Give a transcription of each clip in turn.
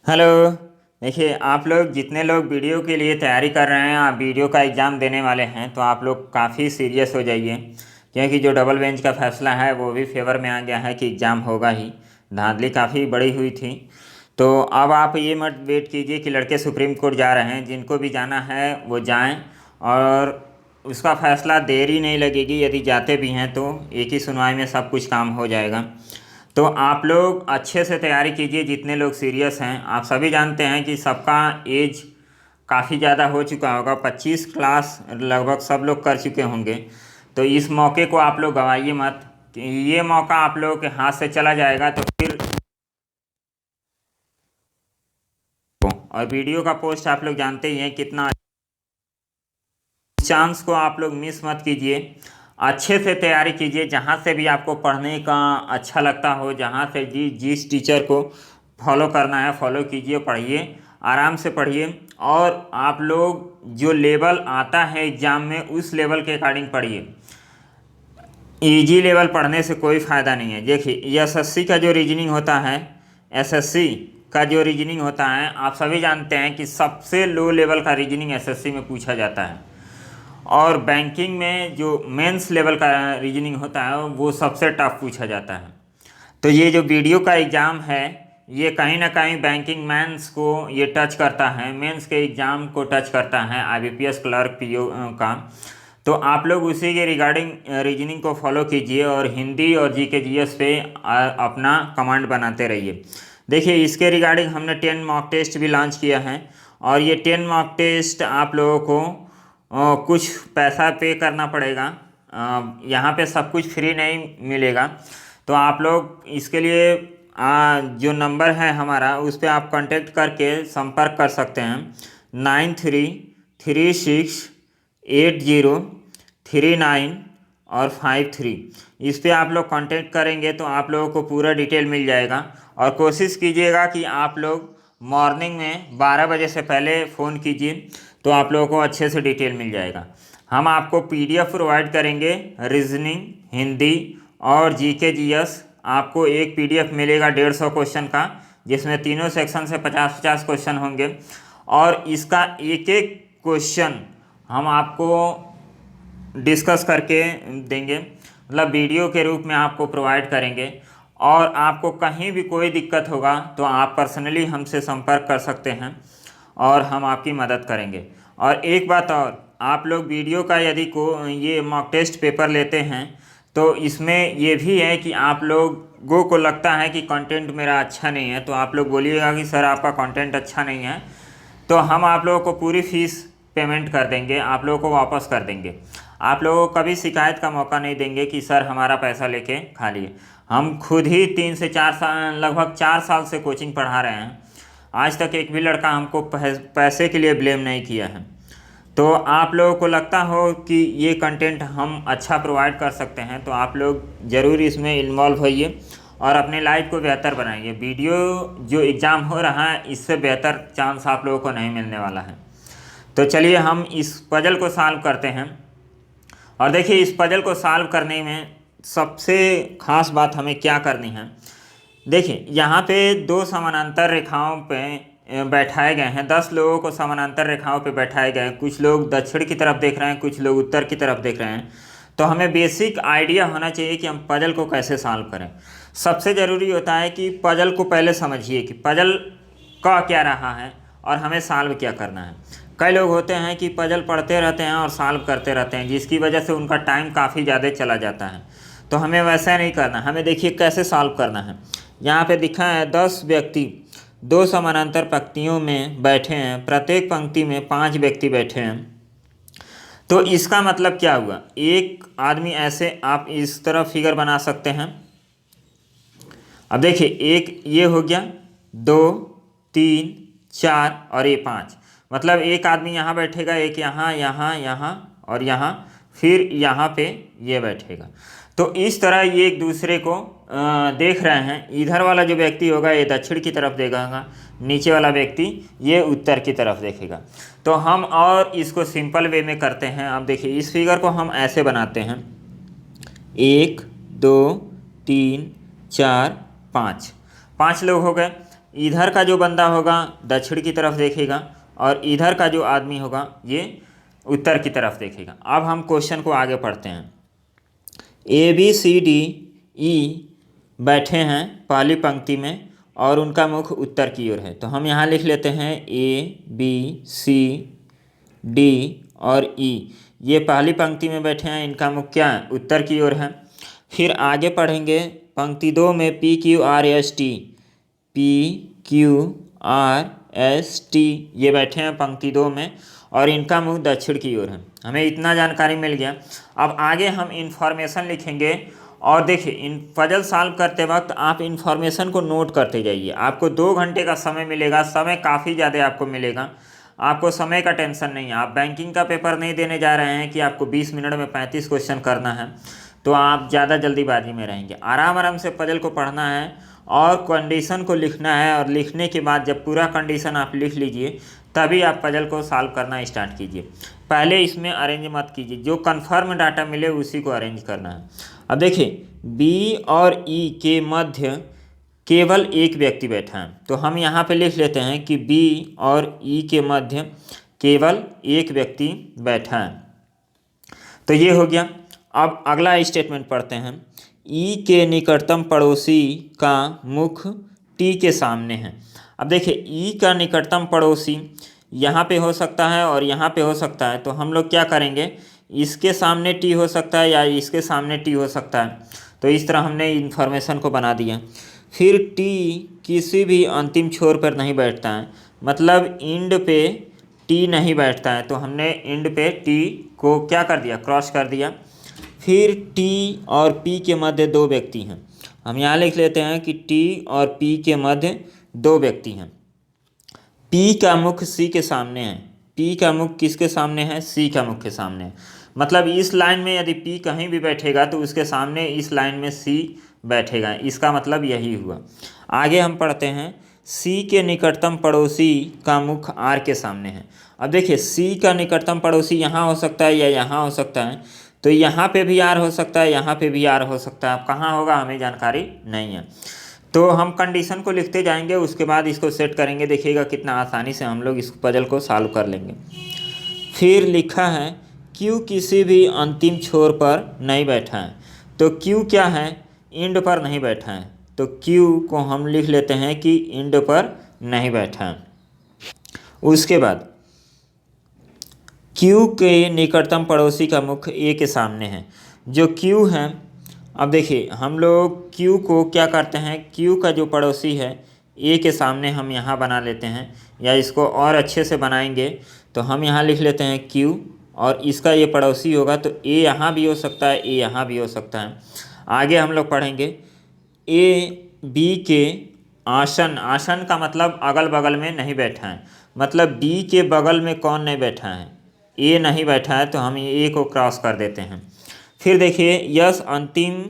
Hello. देखिए, आप लोग जितने लोग वीडियो के लिए तैयारी कर रहे हैं, आप वीडियो का एग्ज़ाम देने वाले हैं, तो आप लोग काफ़ी सीरियस हो जाइए। क्योंकि जो डबल बेंच का फैसला है वो भी फेवर में आ गया है कि एग्ज़ाम होगा ही। धांधली काफ़ी बड़ी हुई थी। तो अब आप ये मत वेट कीजिए कि लड़के सुप्रीम कोर्ट जा रहे हैं। जिनको भी जाना है वो जाएं, और उसका फैसला देरी नहीं लगेगी। यदि जाते भी हैं तो एक ही सुनवाई में सब कुछ काम हो जाएगा। तो आप लोग अच्छे से तैयारी कीजिए। जितने लोग सीरियस हैं, आप सभी जानते हैं कि सबका एज काफ़ी ज़्यादा हो चुका होगा। 25 क्लास लगभग सब लोग कर चुके होंगे। तो इस मौके को आप लोग गंवाइए मत। कि ये मौका आप लोगों के हाथ से चला जाएगा तो फिर। और वीडियो का पोस्ट आप लोग जानते ही हैं कितना। चांस को आप लोग मिस मत कीजिए। अच्छे से तैयारी कीजिए। जहाँ से भी आपको पढ़ने का अच्छा लगता हो, जहाँ से जिस टीचर को फॉलो करना है फॉलो कीजिए, पढ़िए, आराम से पढ़िए। और आप लोग जो लेवल आता है एग्ज़ाम में उस लेवल के अकॉर्डिंग पढ़िए। इजी लेवल पढ़ने से कोई फ़ायदा नहीं है। देखिए, एसएससी का जो रीजनिंग होता है, एसएससी का जो रीजनिंग होता है, आप सभी जानते हैं कि सबसे लो लेवल का रीजनिंग एसएससी में पूछा जाता है। और बैंकिंग में जो मेंस लेवल का रीजनिंग होता है वो सबसे टफ पूछा जाता है। तो ये जो वीडियो का एग्ज़ाम है, ये कहीं ना कहीं बैंकिंग मेंस को ये टच करता है, मेंस के एग्ज़ाम को टच करता है, आईबीपीएस क्लर्क पीओ का। तो आप लोग उसी के रिगार्डिंग रीजनिंग को फॉलो कीजिए और हिंदी और जीके जीएस पे अपना कमांड बनाते रहिए। देखिए, इसके रिगार्डिंग हमने 10 मॉक टेस्ट भी लॉन्च किया है। और ये 10 मॉक टेस्ट आप लोगों को कुछ पैसा पे करना पड़ेगा। यहाँ पे सब कुछ फ्री नहीं मिलेगा। तो आप लोग इसके लिए जो नंबर है हमारा, उस पर आप कांटेक्ट करके संपर्क कर सकते हैं। 93368039 और 53। इस पे आप लोग कांटेक्ट करेंगे तो आप लोगों को पूरा डिटेल मिल जाएगा। और कोशिश कीजिएगा कि आप लोग मॉर्निंग में 12 बजे से पहले फ़ोन कीजिए, तो आप लोगों को अच्छे से डिटेल मिल जाएगा। हम आपको पीडीएफ प्रोवाइड करेंगे, रीजनिंग, हिंदी और जीके जीएस। आपको एक पीडीएफ मिलेगा 150 क्वेश्चन का, जिसमें तीनों सेक्शन से 50-50 क्वेश्चन होंगे। और इसका एक एक क्वेश्चन हम आपको डिस्कस करके देंगे, मतलब वीडियो के रूप में आपको प्रोवाइड करेंगे। और आपको कहीं भी कोई दिक्कत होगा तो आप पर्सनली हमसे संपर्क कर सकते हैं और हम आपकी मदद करेंगे। और एक बात और, आप लोग वीडियो का यदि ये मॉक टेस्ट पेपर लेते हैं तो इसमें ये भी है कि आप लोगों को लगता है कि कंटेंट मेरा अच्छा नहीं है, तो आप लोग बोलिएगा कि सर आपका कंटेंट अच्छा नहीं है, तो हम आप लोगों को पूरी फीस पेमेंट कर देंगे, आप लोगों को वापस कर देंगे। आप लोगों को कभी शिकायत का मौका नहीं देंगे कि सर हमारा पैसा लेके खा लिए। हम खुद ही 3 से 4 साल, लगभग 4 साल से कोचिंग पढ़ा रहे हैं। आज तक एक भी लड़का हमको पैसे के लिए ब्लेम नहीं किया है। तो आप लोगों को लगता हो कि ये कंटेंट हम अच्छा प्रोवाइड कर सकते हैं, तो आप लोग ज़रूर इसमें इन्वॉल्व होइए और अपने लाइफ को बेहतर बनाइए। वीडियो जो एग्ज़ाम हो रहा है, इससे बेहतर चांस आप लोगों को नहीं मिलने वाला है। तो चलिए हम इस पजल को सॉल्व करते हैं। और देखिए, इस पजल को सॉल्व करने में सबसे ख़ास बात हमें क्या करनी है। देखिए, यहाँ पे दो समानांतर रेखाओं पे बैठाए गए हैं। 10 लोगों को समानांतर रेखाओं पे बैठाए गए हैं। कुछ लोग दक्षिण की तरफ देख रहे हैं, कुछ लोग उत्तर की तरफ देख रहे हैं। तो हमें बेसिक आइडिया होना चाहिए कि हम पजल को कैसे सॉल्व करें। सबसे ज़रूरी होता है कि पजल को पहले समझिए कि पजल का क्या रहा है और हमें सॉल्व क्या करना है। कई लोग होते हैं कि पजल पढ़ते रहते हैं और सॉल्व करते रहते हैं, जिसकी वजह से उनका टाइम काफ़ी ज़्यादा चला जाता है। तो हमें वैसा नहीं करना। हमें देखिए कैसे सॉल्व करना है। यहाँ पे दिखा है 10 व्यक्ति 2 समानांतर पंक्तियों में बैठे हैं। प्रत्येक पंक्ति में 5 व्यक्ति बैठे हैं। तो इसका मतलब क्या हुआ, एक आदमी ऐसे आप इस तरह फिगर बना सकते हैं। अब देखिए, एक ये हो गया, 2, 3, 4 और ये 5। मतलब एक आदमी यहाँ बैठेगा, एक यहाँ, यहाँ, यहाँ और यहाँ, फिर यहाँ पे ये बैठेगा। तो इस तरह ये एक दूसरे को देख रहे हैं। इधर वाला जो व्यक्ति होगा ये दक्षिण की तरफ देखेगा, नीचे वाला व्यक्ति ये उत्तर की तरफ देखेगा। तो हम और इसको सिंपल वे में करते हैं। अब देखिए, इस फिगर को हम ऐसे बनाते हैं, 1, 2, 3, 4, 5। 5 लोग हो गए। इधर का जो बंदा होगा दक्षिण की तरफ देखेगा और इधर का जो आदमी होगा ये उत्तर की तरफ देखेगा। अब हम क्वेश्चन को आगे पढ़ते हैं। ABCDE बैठे हैं पहली पंक्ति में और उनका मुख उत्तर की ओर है। तो हम यहाँ लिख लेते हैं ABCD और E, ये पहली पंक्ति में बैठे हैं, इनका मुख क्या है, उत्तर की ओर है। फिर आगे पढ़ेंगे पंक्ति 2 में PQRST ये बैठे हैं पंक्ति 2 में और इनका मुख दक्षिण की ओर है। हमें इतना जानकारी मिल गया। अब आगे हम इंफॉर्मेशन लिखेंगे और देखिए इन पजल सॉल्व करते वक्त आप इंफॉर्मेशन को नोट करते जाइए। आपको 2 घंटे का समय मिलेगा, समय काफ़ी ज़्यादा आपको मिलेगा, आपको समय का टेंशन नहीं है। आप बैंकिंग का पेपर नहीं देने जा रहे हैं कि आपको 20 मिनट में 35 क्वेश्चन करना है, तो आप ज़्यादा जल्दीबाजी में रहेंगे। आराम आराम से पजल को पढ़ना है और कंडीशन को लिखना है, और लिखने के बाद जब पूरा कंडीशन आप लिख लीजिए तभी आप पजल को सॉल्व करना स्टार्ट कीजिए। पहले इसमें अरेंज मत कीजिए, जो कंफर्म डाटा मिले उसी को अरेंज करना है। अब देखिए बी और ई के मध्य केवल एक व्यक्ति बैठा है, तो हम यहाँ पे लिख लेते हैं कि बी और ई के मध्य केवल एक व्यक्ति बैठा है। तो ये हो गया। अब अगला स्टेटमेंट पढ़ते हैं। ई के निकटतम पड़ोसी का मुख टी के सामने है। अब देखिए ई का निकटतम पड़ोसी यहाँ पे हो सकता है और यहाँ पे हो सकता है, तो हम लोग क्या करेंगे, इसके सामने टी हो सकता है या इसके सामने टी हो सकता है। तो इस तरह हमने इन्फॉर्मेशन को बना दिया। फिर टी किसी भी अंतिम छोर पर नहीं बैठता है, मतलब इंड पे टी नहीं बैठता है, तो हमने इंड पे टी को क्या कर दिया, क्रॉस कर दिया। फिर टी और पी के मध्य 2 व्यक्ति हैं। हम यहाँ लिख लेते हैं कि टी और पी के मध्य 2 व्यक्ति हैं। पी का मुख सी के सामने है। पी का मुख किसके सामने है, सी का मुख के सामने है। मतलब इस लाइन में यदि पी कहीं भी बैठेगा तो उसके सामने इस लाइन में सी बैठेगा, इसका मतलब यही हुआ। आगे हम पढ़ते हैं। सी के निकटतम पड़ोसी का मुख आर के सामने है। अब देखिए सी का निकटतम पड़ोसी यहाँ हो सकता है या यहाँ हो सकता है, तो यहाँ पे भी आर हो सकता है, यहाँ पे भी आर हो सकता है। अब कहाँ होगा हमें जानकारी नहीं है, तो हम कंडीशन को लिखते जाएंगे, उसके बाद इसको सेट करेंगे। देखिएगा कितना आसानी से हम लोग इस पजल को सॉल्व कर लेंगे। फिर लिखा है क्यू किसी भी अंतिम छोर पर नहीं बैठा है। तो क्यू क्या है, इंड पर नहीं बैठा है, तो क्यू को हम लिख लेते हैं कि इंड पर नहीं बैठा है। उसके बाद क्यू के निकटतम पड़ोसी का मुख ए के सामने है। जो क्यू है, अब देखिए हम लोग क्यू को क्या करते हैं, क्यू का जो पड़ोसी है ए के सामने हम यहाँ बना लेते हैं, या इसको और अच्छे से बनाएंगे तो हम यहाँ लिख लेते हैं क्यू, और इसका ये पड़ोसी होगा, तो ए यहाँ भी हो सकता है, ए यहाँ भी हो सकता है। आगे हम लोग पढ़ेंगे ए बी के आसन। आसन का मतलब अगल बगल में नहीं बैठा है, मतलब बी के बगल में कौन नहीं बैठा है, ए नहीं बैठा है, तो हम ए को क्रॉस कर देते हैं। फिर देखिए यश अंतिम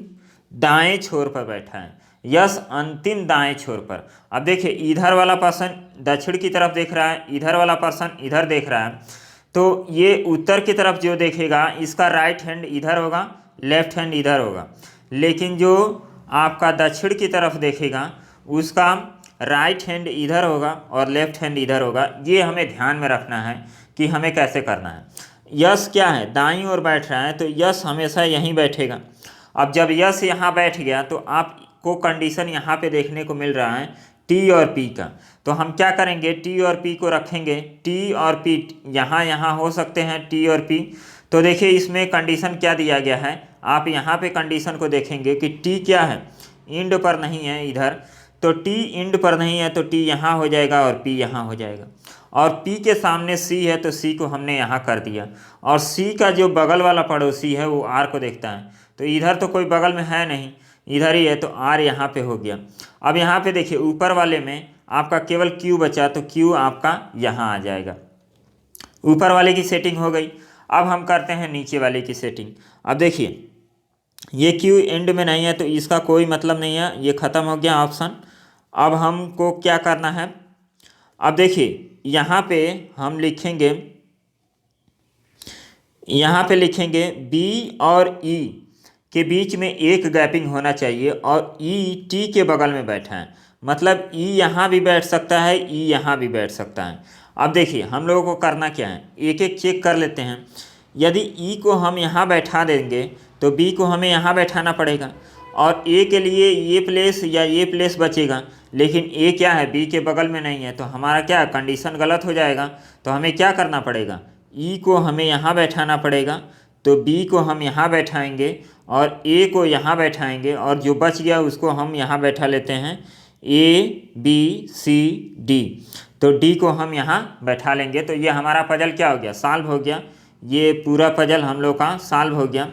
दाएं छोर पर बैठा है। यश अंतिम दाएं छोर पर। अब देखिए इधर वाला पर्सन दक्षिण की तरफ देख रहा है, इधर वाला पर्सन इधर देख रहा है, तो ये उत्तर की तरफ जो देखेगा इसका राइट हैंड इधर होगा, लेफ्ट हैंड इधर होगा। लेकिन जो आपका दक्षिण की तरफ देखेगा उसका राइट हैंड इधर होगा और लेफ्ट हैंड इधर होगा। ये हमें ध्यान में रखना है कि हमें कैसे करना है। यश क्या है, दाईं ओर बैठ रहा है, तो यश हमेशा यहीं बैठेगा। अब जब यश यहाँ बैठ गया तो आपको कंडीशन यहाँ पे देखने को मिल रहा है टी और पी का, तो हम क्या करेंगे, टी और पी को रखेंगे। टी और पी यहाँ हो सकते हैं, टी और पी। तो देखिए इसमें कंडीशन क्या दिया गया है, आप यहाँ पे कंडीशन को देखेंगे कि टी क्या है, इंड पर नहीं है इधर, तो टी इंड पर नहीं है, तो टी यहाँ हो जाएगा और पी यहाँ हो जाएगा। और P के सामने C है, तो C को हमने यहाँ कर दिया। और C का जो बगल वाला पड़ोसी है वो R को देखता है, तो इधर तो कोई बगल में है नहीं, इधर ही है, तो R यहाँ पे हो गया। अब यहाँ पे देखिए ऊपर वाले में आपका केवल Q बचा, तो Q आपका यहाँ आ जाएगा। ऊपर वाले की सेटिंग हो गई। अब हम करते हैं नीचे वाले की सेटिंग। अब देखिए ये Q एंड में नहीं है, तो इसका कोई मतलब नहीं है, ये ख़त्म हो गया ऑप्शन। अब हमको क्या करना है, अब देखिए यहाँ पे हम लिखेंगे, यहाँ पे लिखेंगे B और E के बीच में एक गैपिंग होना चाहिए, और E T के बगल में बैठा है, मतलब ई यहाँ भी बैठ सकता है, ई यहाँ भी बैठ सकता है। अब देखिए हम लोगों को करना क्या है, एक एक चेक कर लेते हैं। यदि ई को हम यहाँ बैठा देंगे तो बी को हमें यहाँ बैठाना पड़ेगा, और ए के लिए ये प्लेस या ये प्लेस बचेगा, लेकिन ए क्या है, बी के बगल में नहीं है, तो हमारा क्या कंडीशन गलत हो जाएगा। तो हमें क्या करना पड़ेगा, ई को हमें यहाँ बैठाना पड़ेगा, तो बी को हम यहाँ बैठाएंगे और ए को यहाँ बैठाएंगे, और जो बच गया उसको हम यहाँ बैठा लेते हैं, ए बी सी डी। तो डी को हम यहाँ बैठा लेंगे। तो ये हमारा पजल क्या हो गया, सॉल्व हो गया। ये पूरा पजल हम लोग का सॉल्व हो गया।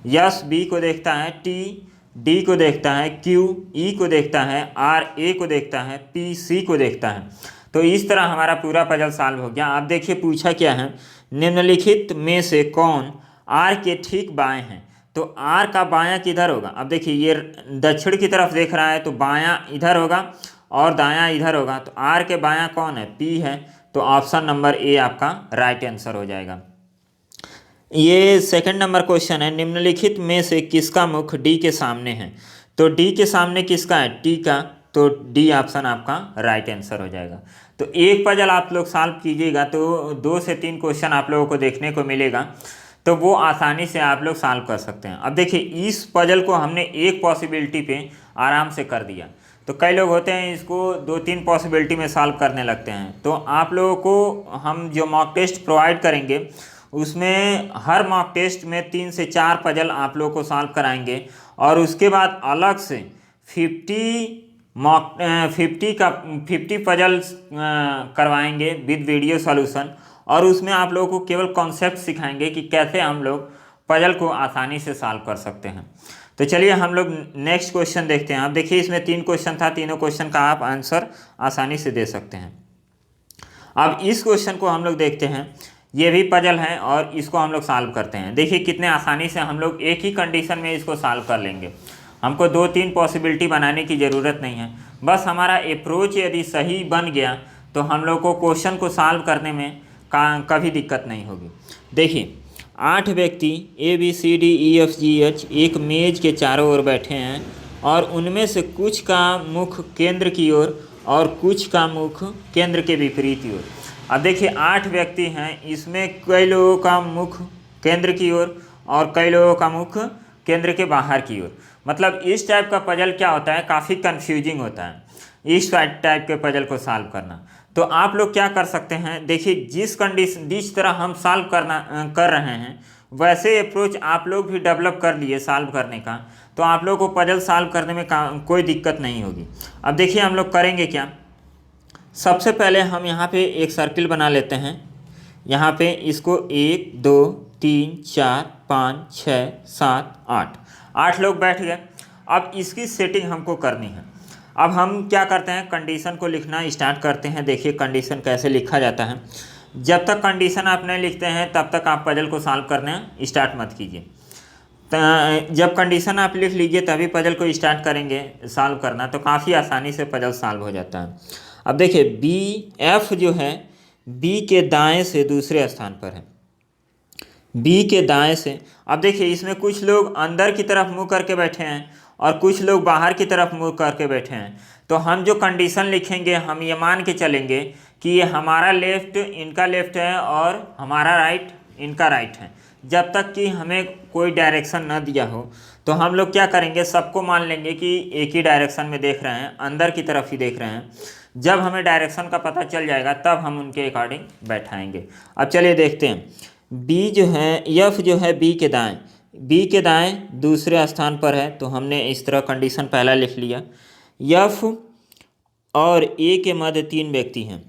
यस बी को देखता है, टी डी को देखता है, क्यू ई को देखता है, आर ए को देखता है, पी सी को देखता है। तो इस तरह हमारा पूरा पजल सॉल्व हो गया। आप देखिए पूछा क्या है, निम्नलिखित में से कौन आर के ठीक बाएं हैं। तो आर का बायां किधर होगा। अब देखिए ये दक्षिण की तरफ देख रहा है, तो बायां इधर होगा और दायां इधर होगा। तो आर के बायां कौन है, पी है। तो ऑप्शन नंबर ए आपका राइट आंसर हो जाएगा। ये सेकंड नंबर क्वेश्चन है, निम्नलिखित में से किसका मुख डी के सामने है। तो डी के सामने किसका है, टी का। तो डी ऑप्शन आपका राइट आंसर हो जाएगा। तो एक पजल आप लोग सॉल्व कीजिएगा तो 2 से 3 क्वेश्चन आप लोगों को देखने को मिलेगा, तो वो आसानी से आप लोग सॉल्व कर सकते हैं। अब देखिए इस पजल को हमने एक पॉसिबिलिटी पे आराम से कर दिया। तो कई लोग होते हैं इसको 2-3 पॉसिबिलिटी में सॉल्व करने लगते हैं। तो आप लोगों को हम जो मॉक टेस्ट प्रोवाइड करेंगे उसमें हर मॉक टेस्ट में 3 से 4 पजल आप लोगों को सॉल्व कराएंगे, और उसके बाद अलग से 50 पजल करवाएंगे विद वीडियो सॉल्यूशन, और उसमें आप लोगों को केवल कॉन्सेप्ट सिखाएंगे कि कैसे हम लोग पजल को आसानी से सॉल्व कर सकते हैं। तो चलिए हम लोग नेक्स्ट क्वेश्चन देखते हैं। आप देखिए इसमें 3 क्वेश्चन था, तीनों क्वेश्चन का आप आंसर आसानी से दे सकते हैं। अब इस क्वेश्चन को हम लोग देखते हैं, ये भी पजल है और इसको हम लोग सॉल्व करते हैं। देखिए कितने आसानी से हम लोग एक ही कंडीशन में इसको सॉल्व कर लेंगे। हमको 2-3 पॉसिबिलिटी बनाने की ज़रूरत नहीं है, बस हमारा अप्रोच यदि सही बन गया तो हम लोग को क्वेश्चन को सॉल्व करने में कभी दिक्कत नहीं होगी। देखिए 8 व्यक्ति ABCDEFGH एक मेज के चारों ओर बैठे हैं, और उनमें से कुछ का मुख केंद्र की ओर और कुछ का मुख केंद्र के विपरीत ओर। अब देखिए 8 व्यक्ति हैं, इसमें कई लोगों का मुख केंद्र की ओर और कई लोगों का मुख केंद्र के बाहर की ओर। मतलब इस टाइप का पजल क्या होता है, काफ़ी कंफ्यूजिंग होता है इस टाइप के पजल को सॉल्व करना। तो आप लोग क्या कर सकते हैं, देखिए जिस तरह हम सॉल्व कर रहे हैं वैसे अप्रोच आप लोग भी डेवलप कर लिए सॉल्व करने का, तो आप लोग को पजल सॉल्व करने में कोई दिक्कत नहीं होगी। अब देखिए हम लोग करेंगे क्या, सबसे पहले हम यहाँ पे एक सर्किल बना लेते हैं। यहाँ पे इसको 1 2 3 4 5 6 7 8 लोग बैठ गए। अब इसकी सेटिंग हमको करनी है। अब हम क्या करते हैं, कंडीशन को लिखना स्टार्ट करते हैं। देखिए कंडीशन कैसे लिखा जाता है। जब तक कंडीशन आप नहीं लिखते हैं तब तक आप पजल को सॉल्व करने स्टार्ट मत कीजिए। जब कंडीशन आप लिख लीजिए तभी पजल को स्टार्ट करेंगे सॉल्व करना, तो काफ़ी आसानी से पजल सॉल्व हो जाता है। अब देखिए BF जो है B के दाएं से दूसरे स्थान पर है, B के दाएं से। अब देखिए इसमें कुछ लोग अंदर की तरफ मुँह करके बैठे हैं और कुछ लोग बाहर की तरफ मुँह करके बैठे हैं। तो हम जो कंडीशन लिखेंगे हम ये मान के चलेंगे कि ये हमारा लेफ़्ट इनका लेफ़्ट है और हमारा राइट इनका राइट है। जब तक कि हमें कोई डायरेक्शन न दिया हो तो हम लोग क्या करेंगे, सबको मान लेंगे कि एक ही डायरेक्शन में देख रहे हैं, अंदर की तरफ ही देख रहे हैं। जब हमें डायरेक्शन का पता चल जाएगा तब हम उनके अकॉर्डिंग बैठाएंगे। अब चलिए देखते हैं, बी जो है F जो है बी के दाएं दूसरे स्थान पर है, तो हमने इस तरह कंडीशन पहला लिख लिया। F और A के मध्य 3 व्यक्ति हैं,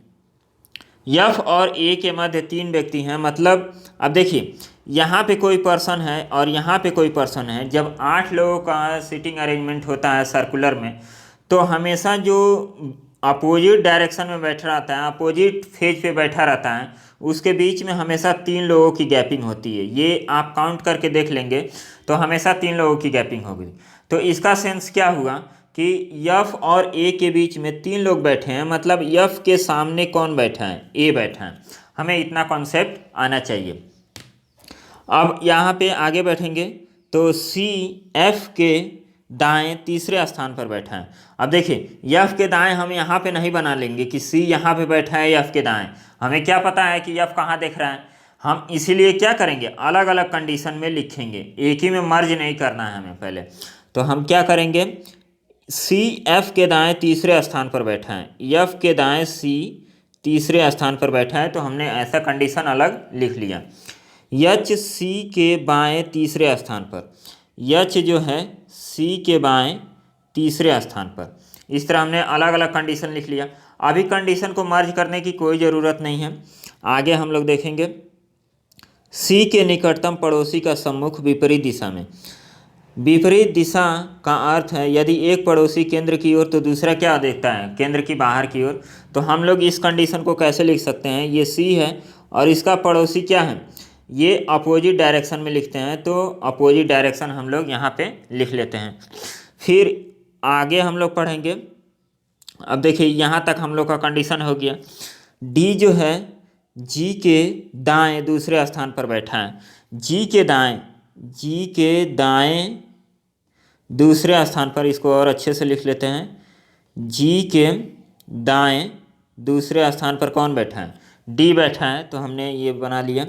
F और A के मध्य 3 व्यक्ति हैं। मतलब अब देखिए यहाँ पे कोई पर्सन है और यहाँ पे कोई पर्सन है। जब 8 लोगों का सीटिंग अरेंजमेंट होता है सर्कुलर में, तो हमेशा जो अपोजिट डायरेक्शन में बैठा रहता है, अपोजिट फेज पे बैठा रहता है, उसके बीच में हमेशा 3 लोगों की गैपिंग होती है। ये आप काउंट करके देख लेंगे तो हमेशा 3 लोगों की गैपिंग होगी। तो इसका सेंस क्या हुआ कि F और A के बीच में 3 लोग बैठे हैं, मतलब F के सामने कौन बैठा है, A बैठा है। हमें इतना कॉन्सेप्ट आना चाहिए। अब यहाँ पे आगे बैठेंगे तो C F के दाएं तीसरे स्थान पर बैठा है। अब देखिए यफ के दाएं हम यहाँ पे नहीं बना लेंगे कि सी यहाँ पे बैठा है यफ के दाएं, हमें क्या पता है कि यफ कहाँ देख रहा है। हम इसीलिए क्या करेंगे, अलग अलग कंडीशन में लिखेंगे, एक ही में मर्ज नहीं करना है हमें पहले। तो हम क्या करेंगे, सी एफ के दाएं तीसरे स्थान पर बैठा है, एफ के दाएं सी तीसरे स्थान पर बैठा है, तो हमने ऐसा कंडीशन अलग लिख लिया। एच सी के बाएं तीसरे स्थान पर, एच जो है सी के बाएं तीसरे स्थान पर, इस तरह हमने अलग अलग कंडीशन लिख लिया। अभी कंडीशन को मर्ज करने की कोई ज़रूरत नहीं है, आगे हम लोग देखेंगे। सी के निकटतम पड़ोसी का सम्मुख विपरीत दिशा में, विपरीत दिशा का अर्थ है यदि एक पड़ोसी केंद्र की ओर तो दूसरा क्या देखता है, केंद्र की बाहर की ओर। तो हम लोग इस कंडीशन को कैसे लिख सकते हैं, ये सी है और इसका पड़ोसी क्या है, ये अपोजिट डायरेक्शन में लिखते हैं, तो अपोजिट डायरेक्शन हम लोग यहाँ पे लिख लेते हैं। फिर आगे हम लोग पढ़ेंगे। अब देखिए यहाँ तक हम लोग का कंडीशन हो गया। डी जो है जी के दाएं दूसरे स्थान पर बैठा है, जी के दाएं, जी के दाएं दूसरे स्थान पर, इसको और अच्छे से लिख लेते हैं। जी के दाएं दूसरे स्थान पर कौन बैठा है, डी बैठा है, तो हमने ये बना लिया।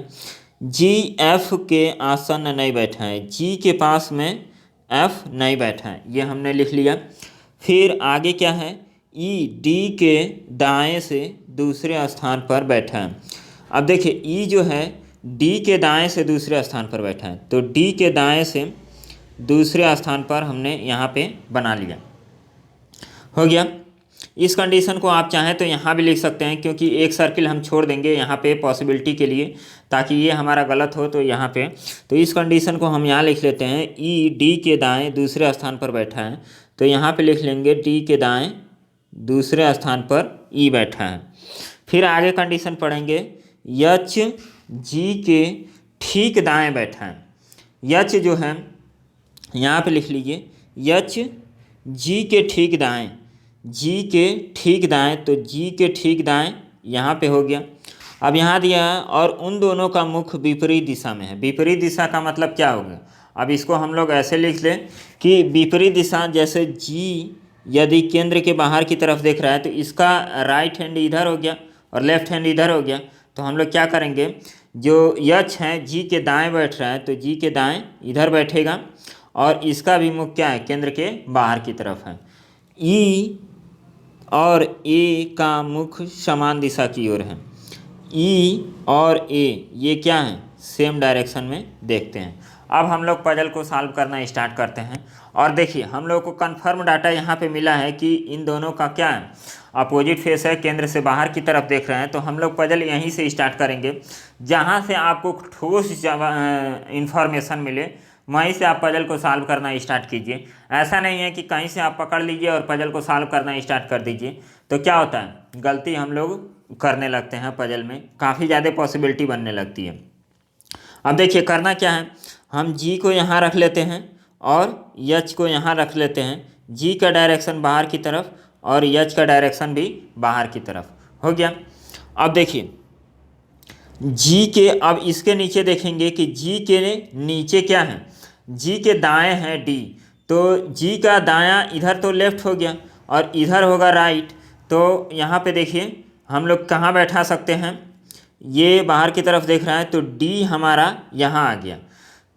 जी एफ के आसन्न नहीं बैठा है, जी के पास में एफ नहीं बैठा है, ये हमने लिख लिया। फिर आगे क्या है, ई डी के दाएं से दूसरे स्थान पर बैठा है। अब देखिए ई जो है डी के दाएं से दूसरे स्थान पर बैठा है, तो डी के दाएं से दूसरे स्थान पर हमने यहाँ पे बना लिया, हो गया। इस कंडीशन को आप चाहें तो यहाँ भी लिख सकते हैं, क्योंकि एक सर्किल हम छोड़ देंगे यहाँ पे पॉसिबिलिटी के लिए, ताकि ये हमारा गलत हो तो यहाँ पे, तो इस कंडीशन को हम यहाँ लिख लेते हैं। ई डी के दाएं दूसरे स्थान पर बैठा है, तो यहाँ पे लिख लेंगे डी के दाएं दूसरे स्थान पर ई बैठा है। फिर आगे कंडीशन पढ़ेंगे। एच जी के ठीक दाएं बैठा है, एच जो है यहाँ पे लिख लीजिए, एच जी के ठीक दाएं, जी के ठीक दाएं, तो जी के ठीक दाएं यहाँ पे हो गया। अब यहाँ दिया है और उन दोनों का मुख विपरीत दिशा में है। विपरीत दिशा का मतलब क्या होगा, अब इसको हम लोग ऐसे लिख लें कि विपरीत दिशा, जैसे जी यदि केंद्र के बाहर की तरफ देख रहा है तो इसका राइट हैंड इधर हो गया और लेफ्ट हैंड इधर हो गया, तो हम लोग क्या करेंगे, जो एच है जी के दाएं बैठ रहा है, तो जी के दाएं इधर बैठेगा और इसका भी मुख क्या है, केंद्र के बाहर की तरफ है। ई और ए का मुख समान दिशा की ओर है, ई और ए ये क्या है, सेम डायरेक्शन में देखते हैं। अब हम लोग पजल को सॉल्व करना स्टार्ट करते हैं। और देखिए हम लोग को कंफर्म डाटा यहाँ पे मिला है कि इन दोनों का क्या है, अपोजिट फेस है, केंद्र से बाहर की तरफ देख रहे हैं। तो हम लोग पजल यहीं से स्टार्ट करेंगे, जहाँ से आपको ठोस इन्फॉर्मेशन मिले वहीं से आप पजल को सॉल्व करना स्टार्ट कीजिए। ऐसा नहीं है कि कहीं से आप पकड़ लीजिए और पजल को सॉल्व करना स्टार्ट कर दीजिए, तो क्या होता है, गलती हम लोग करने लगते हैं, पजल में काफ़ी ज़्यादा पॉसिबिलिटी बनने लगती है। अब देखिए करना क्या है, हम जी को यहाँ रख लेते हैं और एच को यहाँ रख लेते हैं। जी का डायरेक्शन बाहर की तरफ और एच का डायरेक्शन भी बाहर की तरफ, हो गया। अब देखिए जी के, अब इसके नीचे देखेंगे कि जी के नीचे क्या है, जी के दाएं है डी, तो जी का दायां इधर तो लेफ्ट हो गया और इधर होगा राइट। तो यहाँ पे देखिए हम लोग कहाँ बैठा सकते हैं, ये बाहर की तरफ देख रहा है, तो डी हमारा यहाँ आ गया।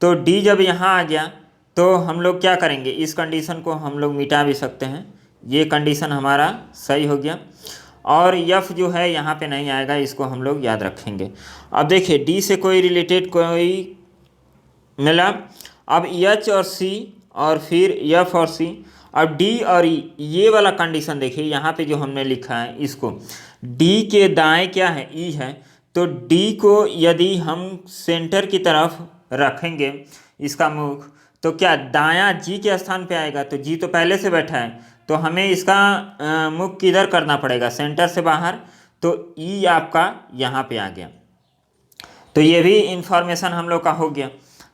तो डी जब यहाँ आ गया तो हम लोग क्या करेंगे, इस कंडीशन को हम लोग मिटा भी सकते हैं, ये कंडीशन हमारा सही हो गया। और यफ जो है यहाँ पे नहीं आएगा, इसको हम लोग याद रखेंगे। अब देखिए डी से कोई रिलेटेड कोई मिला, अब एच और सी और फिर एफ और सी, अब डी और ई, ये वाला कंडीशन देखिए यहाँ पे जो हमने लिखा है, इसको डी के दाएं क्या है, ई है, तो डी को यदि हम सेंटर की तरफ रखेंगे इसका मुख, तो क्या दायां जी के स्थान पे आएगा, तो जी तो पहले से बैठा है, तो हमें इसका मुख किधर करना पड़ेगा, सेंटर से बाहर, तो ई आपका यहाँ पे आ गया। तो ये भी इंफॉर्मेशन हम लोग का हो गया।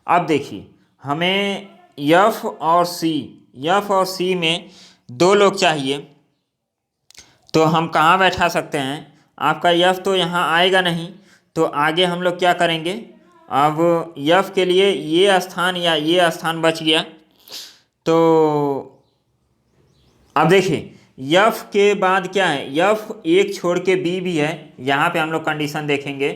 अब देखिए हमें एफ और सी में दो लोग चाहिए, तो हम कहाँ बैठा सकते हैं, आपका एफ तो यहाँ आएगा नहीं, तो आगे हम लोग क्या करेंगे, अब एफ के लिए ये स्थान या ये स्थान बच गया, तो अब देखिए यफ के बाद क्या है, यफ एक छोड़ के बी भी है, यहाँ पे हम लोग कंडीशन देखेंगे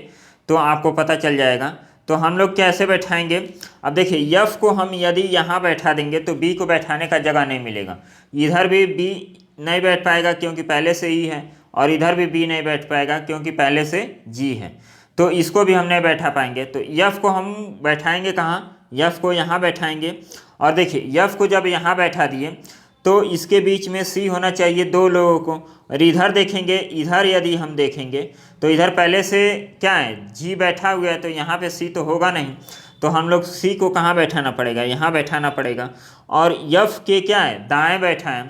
तो आपको पता चल जाएगा। तो हम लोग कैसे बैठाएंगे, अब देखिए यफ को हम यदि यहाँ बैठा देंगे तो बी को बैठाने का जगह नहीं मिलेगा, इधर भी बी नहीं बैठ पाएगा क्योंकि पहले से ई है, और इधर भी बी नहीं बैठ पाएगा क्योंकि पहले से जी है, तो इसको भी हम नहीं बैठा पाएंगे। तो यफ को हम बैठाएंगे कहाँ, यफ को यहाँ बैठाएंगे। और देखिए यफ को जब यहाँ बैठा दिए तो इसके बीच में सी होना चाहिए दो लोगों को, और इधर देखेंगे, इधर यदि हम देखेंगे तो इधर पहले से क्या है, जी बैठा हुआ है, तो यहाँ पे सी तो होगा नहीं, तो हम लोग सी को कहाँ बैठाना पड़ेगा, यहाँ बैठाना पड़ेगा। और यफ के क्या है, दाएं बैठा है,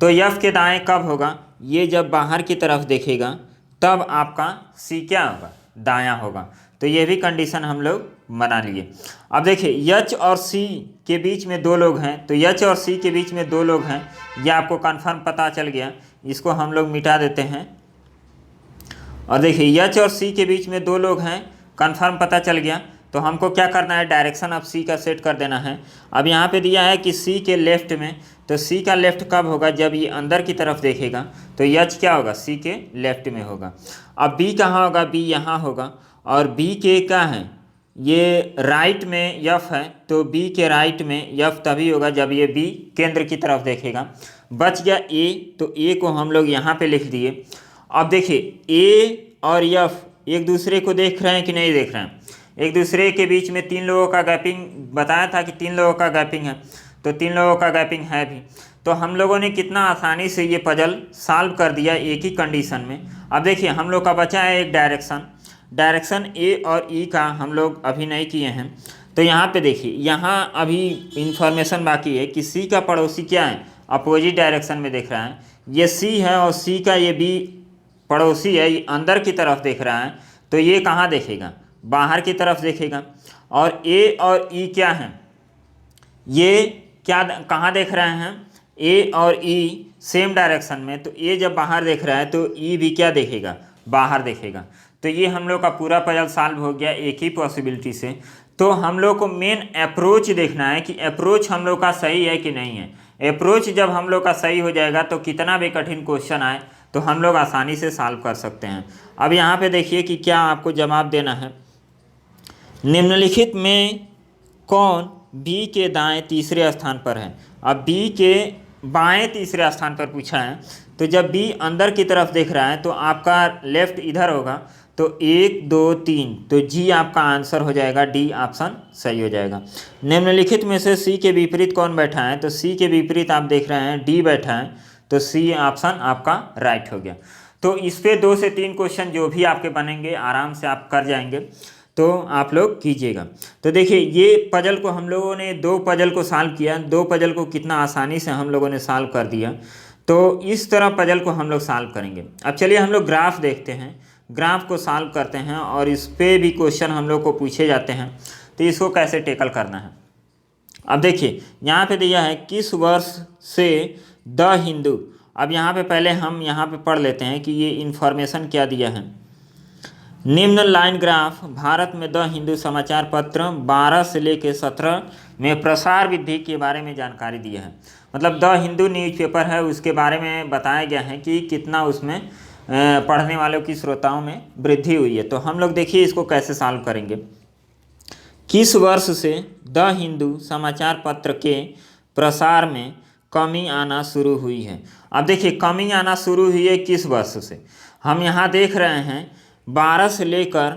तो यफ के दाएं कब होगा, ये जब बाहर की तरफ देखेगा तब आपका सी क्या होगा, दायां होगा। तो ये भी कंडीशन हम लोग बना लिए। अब देखिए यच और सी के बीच में दो लोग हैं, तो यच और सी के बीच में दो लोग हैं, ये आपको कन्फर्म पता चल गया, इसको हम लोग मिटा देते हैं। और देखिए यच और सी के बीच में दो लोग हैं, कन्फर्म पता चल गया, तो हमको क्या करना है, डायरेक्शन ऑफ सी का सेट कर देना है। अब यहाँ पे दिया है कि सी के लेफ्ट में, तो सी का लेफ्ट कब होगा, जब ये अंदर की तरफ देखेगा तो यच क्या होगा, सी के लेफ्ट में होगा। अब बी कहाँ होगा, बी यहाँ होगा, और बी के क्या है, ये राइट में यफ है, तो बी के राइट में यफ तभी होगा जब ये बी केंद्र की तरफ देखेगा। बच गया ए, तो ए को हम लोग यहाँ पे लिख दिए। अब देखिए ए और यफ एक दूसरे को देख रहे हैं कि नहीं देख रहे हैं, एक दूसरे के बीच में तीन लोगों का गैपिंग बताया था कि तीन लोगों का गैपिंग है, तो तीन लोगों का गैपिंग है भी। तो हम लोगों ने कितना आसानी से ये पजल सॉल्व कर दिया एक ही कंडीशन में। अब देखिए हम लोग का बचा है एक डायरेक्शन ए और ई का हम लोग अभी नहीं किए हैं। तो यहाँ पे देखिए, यहाँ अभी इंफॉर्मेशन बाकी है कि सी का पड़ोसी क्या है, अपोजिट डायरेक्शन में देख रहा है, ये सी है, और सी का ये बी पड़ोसी है, ये अंदर की तरफ देख रहा है, तो ये कहाँ देखेगा, बाहर की तरफ देखेगा। और ए और ई क्या है, ये क्या कहाँ देख रहे हैं, ए और ई सेम डायरेक्शन में, तो ए जब बाहर देख रहा है तो ई भी क्या देखेगा, बाहर देखेगा। तो ये हम लोग का पूरा पजल सॉल्व हो गया एक ही पॉसिबिलिटी से। तो हम लोग को मेन अप्रोच देखना है कि अप्रोच हम लोग का सही है कि नहीं है। अप्रोच जब हम लोग का सही हो जाएगा तो कितना भी कठिन क्वेश्चन आए तो हम लोग आसानी से सॉल्व कर सकते हैं। अब यहाँ पे देखिए कि क्या आपको जवाब देना है, निम्नलिखित में कौन बी के दाएं तीसरे स्थान पर है। अब बी के बाएं तीसरे स्थान पर पूछा है, तो जब बी अंदर की तरफ देख रहा है तो आपका लेफ्ट इधर होगा, तो 1 2 3, तो जी आपका आंसर हो जाएगा, डी ऑप्शन सही हो जाएगा। निम्नलिखित में से सी के विपरीत कौन बैठा है, तो सी के विपरीत आप देख रहे हैं डी बैठा है, तो सी ऑप्शन आपका राइट हो गया। तो इस पे 2 से 3 क्वेश्चन जो भी आपके बनेंगे आराम से आप कर जाएंगे, तो आप लोग कीजिएगा। तो देखिए ये पजल को हम लोगों ने 2 पजल को सॉल्व किया, 2 पजल को कितना आसानी से हम लोगों ने सॉल्व कर दिया। तो इस तरह पजल को हम लोग सॉल्व करेंगे। अब चलिए हम लोग ग्राफ देखते हैं, ग्राफ को सॉल्व करते हैं, और इस पे भी क्वेश्चन हम लोग को पूछे जाते हैं, तो इसको कैसे टेकल करना है। अब देखिए यहाँ पे दिया है किस वर्ष से द हिंदू। अब यहाँ पे पहले हम यहाँ पे पढ़ लेते हैं कि ये इन्फॉर्मेशन क्या दिया है। निम्न लाइन ग्राफ भारत में द हिंदू समाचार पत्र 12 से लेकर 17 में प्रसार वृद्धि के बारे में जानकारी दी है। मतलब द हिंदू न्यूज़पेपर है, उसके बारे में बताया गया है कि कितना उसमें पढ़ने वालों की श्रोताओं में वृद्धि हुई है। तो हम लोग देखिए इसको कैसे सॉल्व करेंगे। किस वर्ष से द हिंदू समाचार पत्र के प्रसार में कमी आना शुरू हुई है। अब देखिए कमी आना शुरू हुई है किस वर्ष से, हम यहाँ देख रहे हैं 12 से लेकर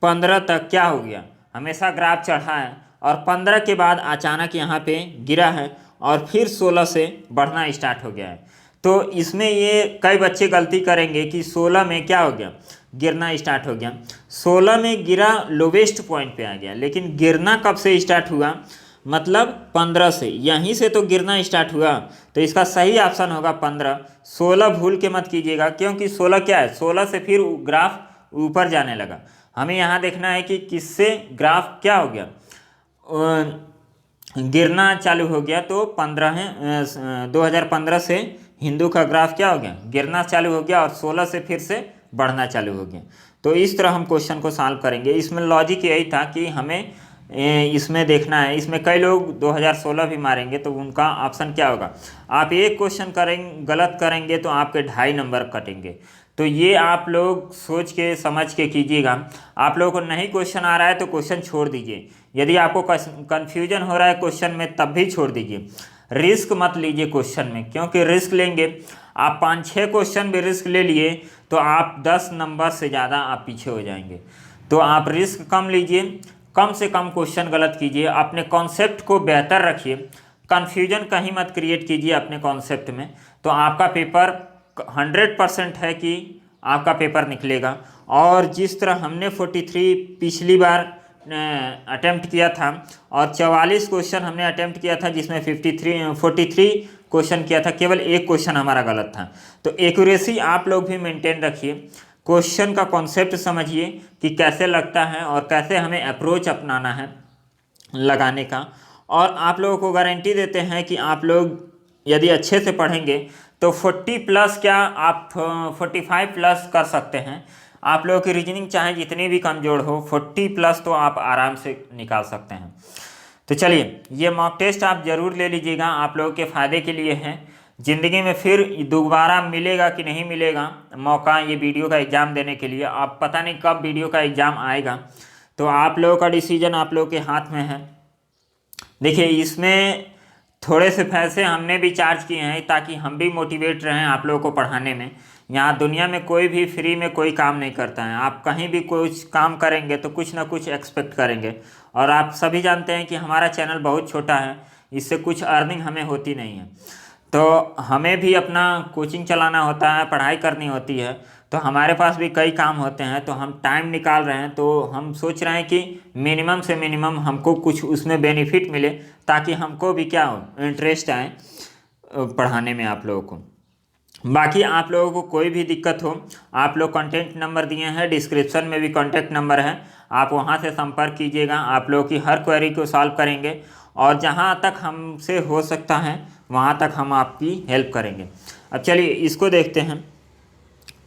15 तक क्या हो गया, हमेशा ग्राफ चढ़ा है, और 15 के बाद अचानक यहाँ पे गिरा है, और फिर 16 से बढ़ना स्टार्ट हो गया है। तो इसमें ये कई बच्चे गलती करेंगे कि 16 में क्या हो गया, गिरना स्टार्ट हो गया। 16 में गिरा, लोवेस्ट पॉइंट पे आ गया, लेकिन गिरना कब से स्टार्ट हुआ, मतलब 15 से, यहीं से तो गिरना स्टार्ट हुआ। तो इसका सही ऑप्शन होगा 15। 16 भूल के मत कीजिएगा, क्योंकि 16 क्या है, 16 से फिर ग्राफ ऊपर जाने लगा। हमें यहाँ देखना है कि किससे ग्राफ क्या हो गया, गिरना चालू हो गया। तो 2015 से हिंदू का ग्राफ क्या हो गया, गिरना चालू हो गया, और 16 से फिर से बढ़ना चालू हो गया। तो इस तरह हम क्वेश्चन को सॉल्व करेंगे। इसमें लॉजिक यही था कि हमें इसमें देखना है। इसमें कई लोग 2016 भी मारेंगे, तो उनका ऑप्शन क्या होगा? आप एक क्वेश्चन गलत करेंगे तो आपके 2.5 नंबर कटेंगे। तो ये आप लोग सोच के समझ के कीजिएगा। आप लोगों को नहीं क्वेश्चन आ रहा है तो क्वेश्चन छोड़ दीजिए। यदि आपको कन्फ्यूजन हो रहा है क्वेश्चन में तब भी छोड़ दीजिए। रिस्क मत लीजिए क्वेश्चन में, क्योंकि रिस्क लेंगे आप 5-6 क्वेश्चन भी रिस्क ले लिए तो आप 10 नंबर से ज़्यादा आप पीछे हो जाएंगे। तो आप रिस्क कम लीजिए, कम से कम क्वेश्चन गलत कीजिए, अपने कॉन्सेप्ट को बेहतर रखिए, कन्फ्यूजन कहीं मत क्रिएट कीजिए अपने कॉन्सेप्ट में। तो आपका पेपर 100% है कि आपका पेपर निकलेगा। और जिस तरह हमने 43 पिछली बार अटेम्प्ट किया था और 44 क्वेश्चन हमने अटेम्प्ट किया था, जिसमें 43 क्वेश्चन किया था, केवल एक क्वेश्चन हमारा गलत था। तो एक्यूरेसी आप लोग भी मेंटेन रखिए, क्वेश्चन का कॉन्सेप्ट समझिए कि कैसे लगता है और कैसे हमें अप्रोच अपनाना है लगाने का। और आप लोगों को गारंटी देते हैं कि आप लोग यदि अच्छे से पढ़ेंगे तो 40 प्लस क्या आप 45 प्लस कर सकते हैं। आप लोगों की रीजनिंग चाहे जितनी भी कमज़ोर हो, 40 प्लस तो आप आराम से निकाल सकते हैं। तो चलिए, ये मॉक टेस्ट आप ज़रूर ले लीजिएगा, आप लोगों के फ़ायदे के लिए है। ज़िंदगी में फिर दोबारा मिलेगा कि नहीं मिलेगा मौका ये वीडियो का एग्ज़ाम देने के लिए, आप पता नहीं कब वीडियो का एग्ज़ाम आएगा। तो आप लोगों का डिसीजन आप लोगों के हाथ में है। देखिए, इसमें थोड़े से पैसे हमने भी चार्ज किए हैं ताकि हम भी मोटिवेट रहें आप लोगों को पढ़ाने में। यहाँ दुनिया में कोई भी फ्री में कोई काम नहीं करता है। आप कहीं भी कुछ काम करेंगे तो कुछ ना कुछ एक्सपेक्ट करेंगे। और आप सभी जानते हैं कि हमारा चैनल बहुत छोटा है, इससे कुछ अर्निंग हमें होती नहीं है। तो हमें भी अपना कोचिंग चलाना होता है, पढ़ाई करनी होती है, तो हमारे पास भी कई काम होते हैं। तो हम टाइम निकाल रहे हैं, तो हम सोच रहे हैं कि मिनिमम से मिनिमम हमको कुछ उसमें बेनिफिट मिले, ताकि हमको भी क्या हो, इंटरेस्ट आए पढ़ाने में आप लोगों को। बाकी आप लोगों को कोई भी दिक्कत हो, आप लोग कॉन्टैक्ट नंबर दिए हैं, डिस्क्रिप्शन में भी कॉन्टैक्ट नंबर है, आप वहां से संपर्क कीजिएगा। आप लोगों की हर क्वेरी को सॉल्व करेंगे और जहां तक हमसे हो सकता है वहां तक हम आपकी हेल्प करेंगे। अब चलिए इसको देखते हैं।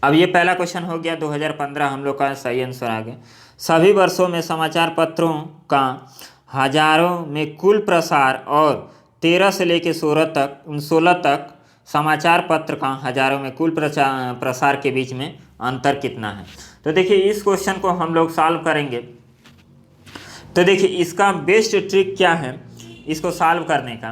अब ये पहला क्वेश्चन हो गया 2015, हम लोग का सही आंसर आ गया। सभी वर्षों में समाचार पत्रों का हजारों में कुल प्रसार और 13 से लेकर 16 तक समाचार पत्र का हजारों में कुल प्रसार के बीच में अंतर कितना है। तो देखिए, इस क्वेश्चन को हम लोग सॉल्व करेंगे। तो देखिए, इसका बेस्ट ट्रिक क्या है इसको सॉल्व करने का।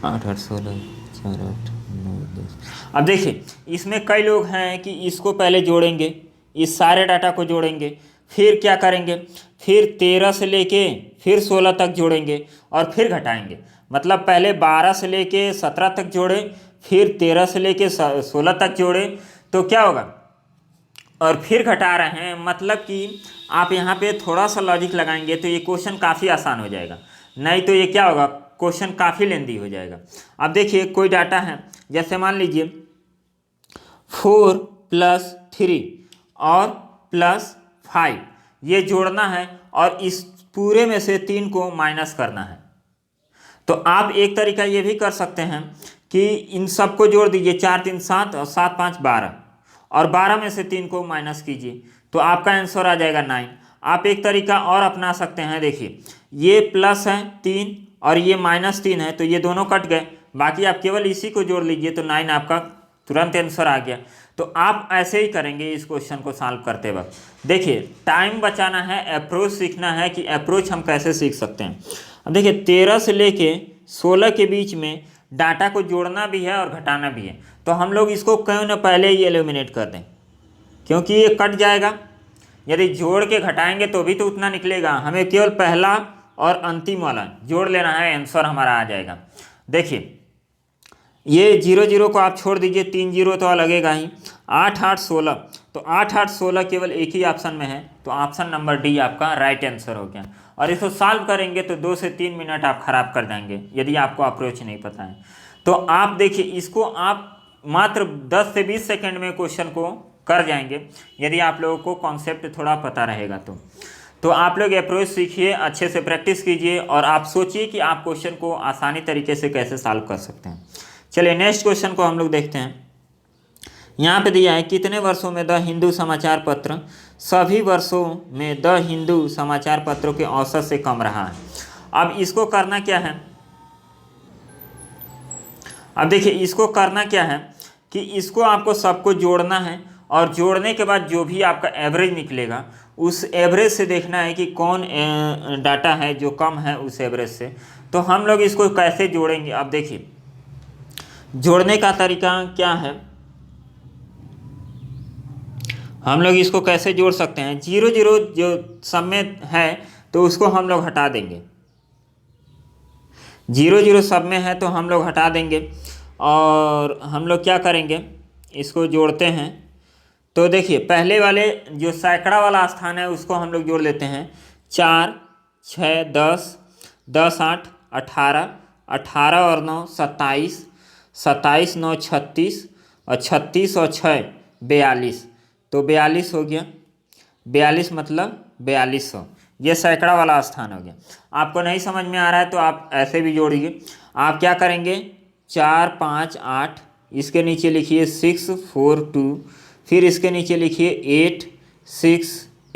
8 8 16 4 8 9 10। अब देखिए, इसमें कई लोग हैं कि इसको पहले जोड़ेंगे, इस सारे डाटा को जोड़ेंगे, फिर क्या करेंगे, फिर 13 से लेके फिर 16 तक जोड़ेंगे और फिर घटाएंगे। मतलब पहले 12 से लेके 17 तक जोड़े, फिर 13 से लेके 16 तक जोड़े, तो क्या होगा, और फिर घटा रहे हैं। मतलब कि आप यहाँ पे थोड़ा सा लॉजिक लगाएंगे तो ये क्वेश्चन काफ़ी आसान हो जाएगा, नहीं तो ये क्या होगा, क्वेश्चन काफ़ी लेंदी हो जाएगा। अब देखिए, कोई डाटा है, जैसे मान लीजिए 4 + 3 और +5, ये जोड़ना है और इस पूरे में से 3 को माइनस करना है। तो आप एक तरीका ये भी कर सकते हैं कि इन सब को जोड़ दीजिए, 4 3 7 और 7 5 12, और 12 में से 3 को माइनस कीजिए, तो आपका आंसर आ जाएगा 9। आप एक तरीका और अपना सकते हैं। देखिए, ये प्लस है 3 और ये -3 है, तो ये दोनों कट गए, बाकी आप केवल इसी को जोड़ लीजिए, तो 9 आपका तुरंत आंसर आ गया। तो आप ऐसे ही करेंगे इस क्वेश्चन को सॉल्व करते वक्त। देखिए, टाइम बचाना है, अप्रोच सीखना है कि अप्रोच हम कैसे सीख सकते हैं। अब देखिए, 13 से लेके 16 के बीच में डाटा को जोड़ना भी है और घटाना भी है, तो हम लोग इसको क्यों ना पहले ही एलिमिनेट कर दें, क्योंकि ये कट जाएगा। यदि जोड़ के घटाएंगे तो भी तो उतना निकलेगा, हमें केवल पहला और अंतिम वाला जोड़ लेना है, आंसर हमारा आ जाएगा। देखिए, ये 0 0 को आप छोड़ दीजिए, 3 0 तो लगेगा ही। 8 8 16, तो 8 8 16 केवल एक ही ऑप्शन में है, तो ऑप्शन नंबर डी आपका राइट आंसर हो गया। और इसको सॉल्व करेंगे तो 2 से 3 मिनट आप खराब कर देंगे यदि आपको अप्रोच नहीं पता है। तो आप देखिए, इसको आप मात्र 10 से 20 सेकेंड में क्वेश्चन को कर जाएंगे यदि आप लोगों को कॉन्सेप्ट थोड़ा पता रहेगा। तो आप लोग अप्रोच सीखिए, अच्छे से प्रैक्टिस कीजिए और आप सोचिए कि आप क्वेश्चन को आसानी तरीके से कैसे सॉल्व कर सकते हैं। चलिए नेक्स्ट क्वेश्चन को हम लोग देखते हैं। यहाँ पे दिया है, कितने वर्षों में द हिंदू समाचार पत्र सभी वर्षों में द हिंदू समाचार पत्रों के औसत से कम रहा है। अब इसको करना क्या है, अब देखिए इसको करना क्या है कि इसको आपको सबको जोड़ना है और जोड़ने के बाद जो भी आपका एवरेज निकलेगा उस एवरेज से देखना है कि कौन डाटा है जो कम है उस एवरेज से। तो हम लोग इसको कैसे जोड़ेंगे, अब देखिए जोड़ने का तरीका क्या है, हम लोग इसको कैसे जोड़ सकते हैं। 0 0 जो सब में है तो उसको हम लोग हटा देंगे, 0 0 सब में है तो हम लोग हटा देंगे और हम लोग क्या करेंगे इसको जोड़ते हैं। तो देखिए पहले वाले जो सैकड़ा वाला स्थान है उसको हम लोग जोड़ लेते हैं। 4 6 10 10 8 18 18 और 9 27 27 9 36 और 36 और 6 42, तो 42 हो गया। 42 मतलब 4200, ये सैकड़ा वाला स्थान हो गया। आपको नहीं समझ में आ रहा है तो आप ऐसे भी जोड़िए। आप क्या करेंगे 4 5 8, इसके नीचे लिखिए 6 4 2, फिर इसके नीचे लिखिए 8 6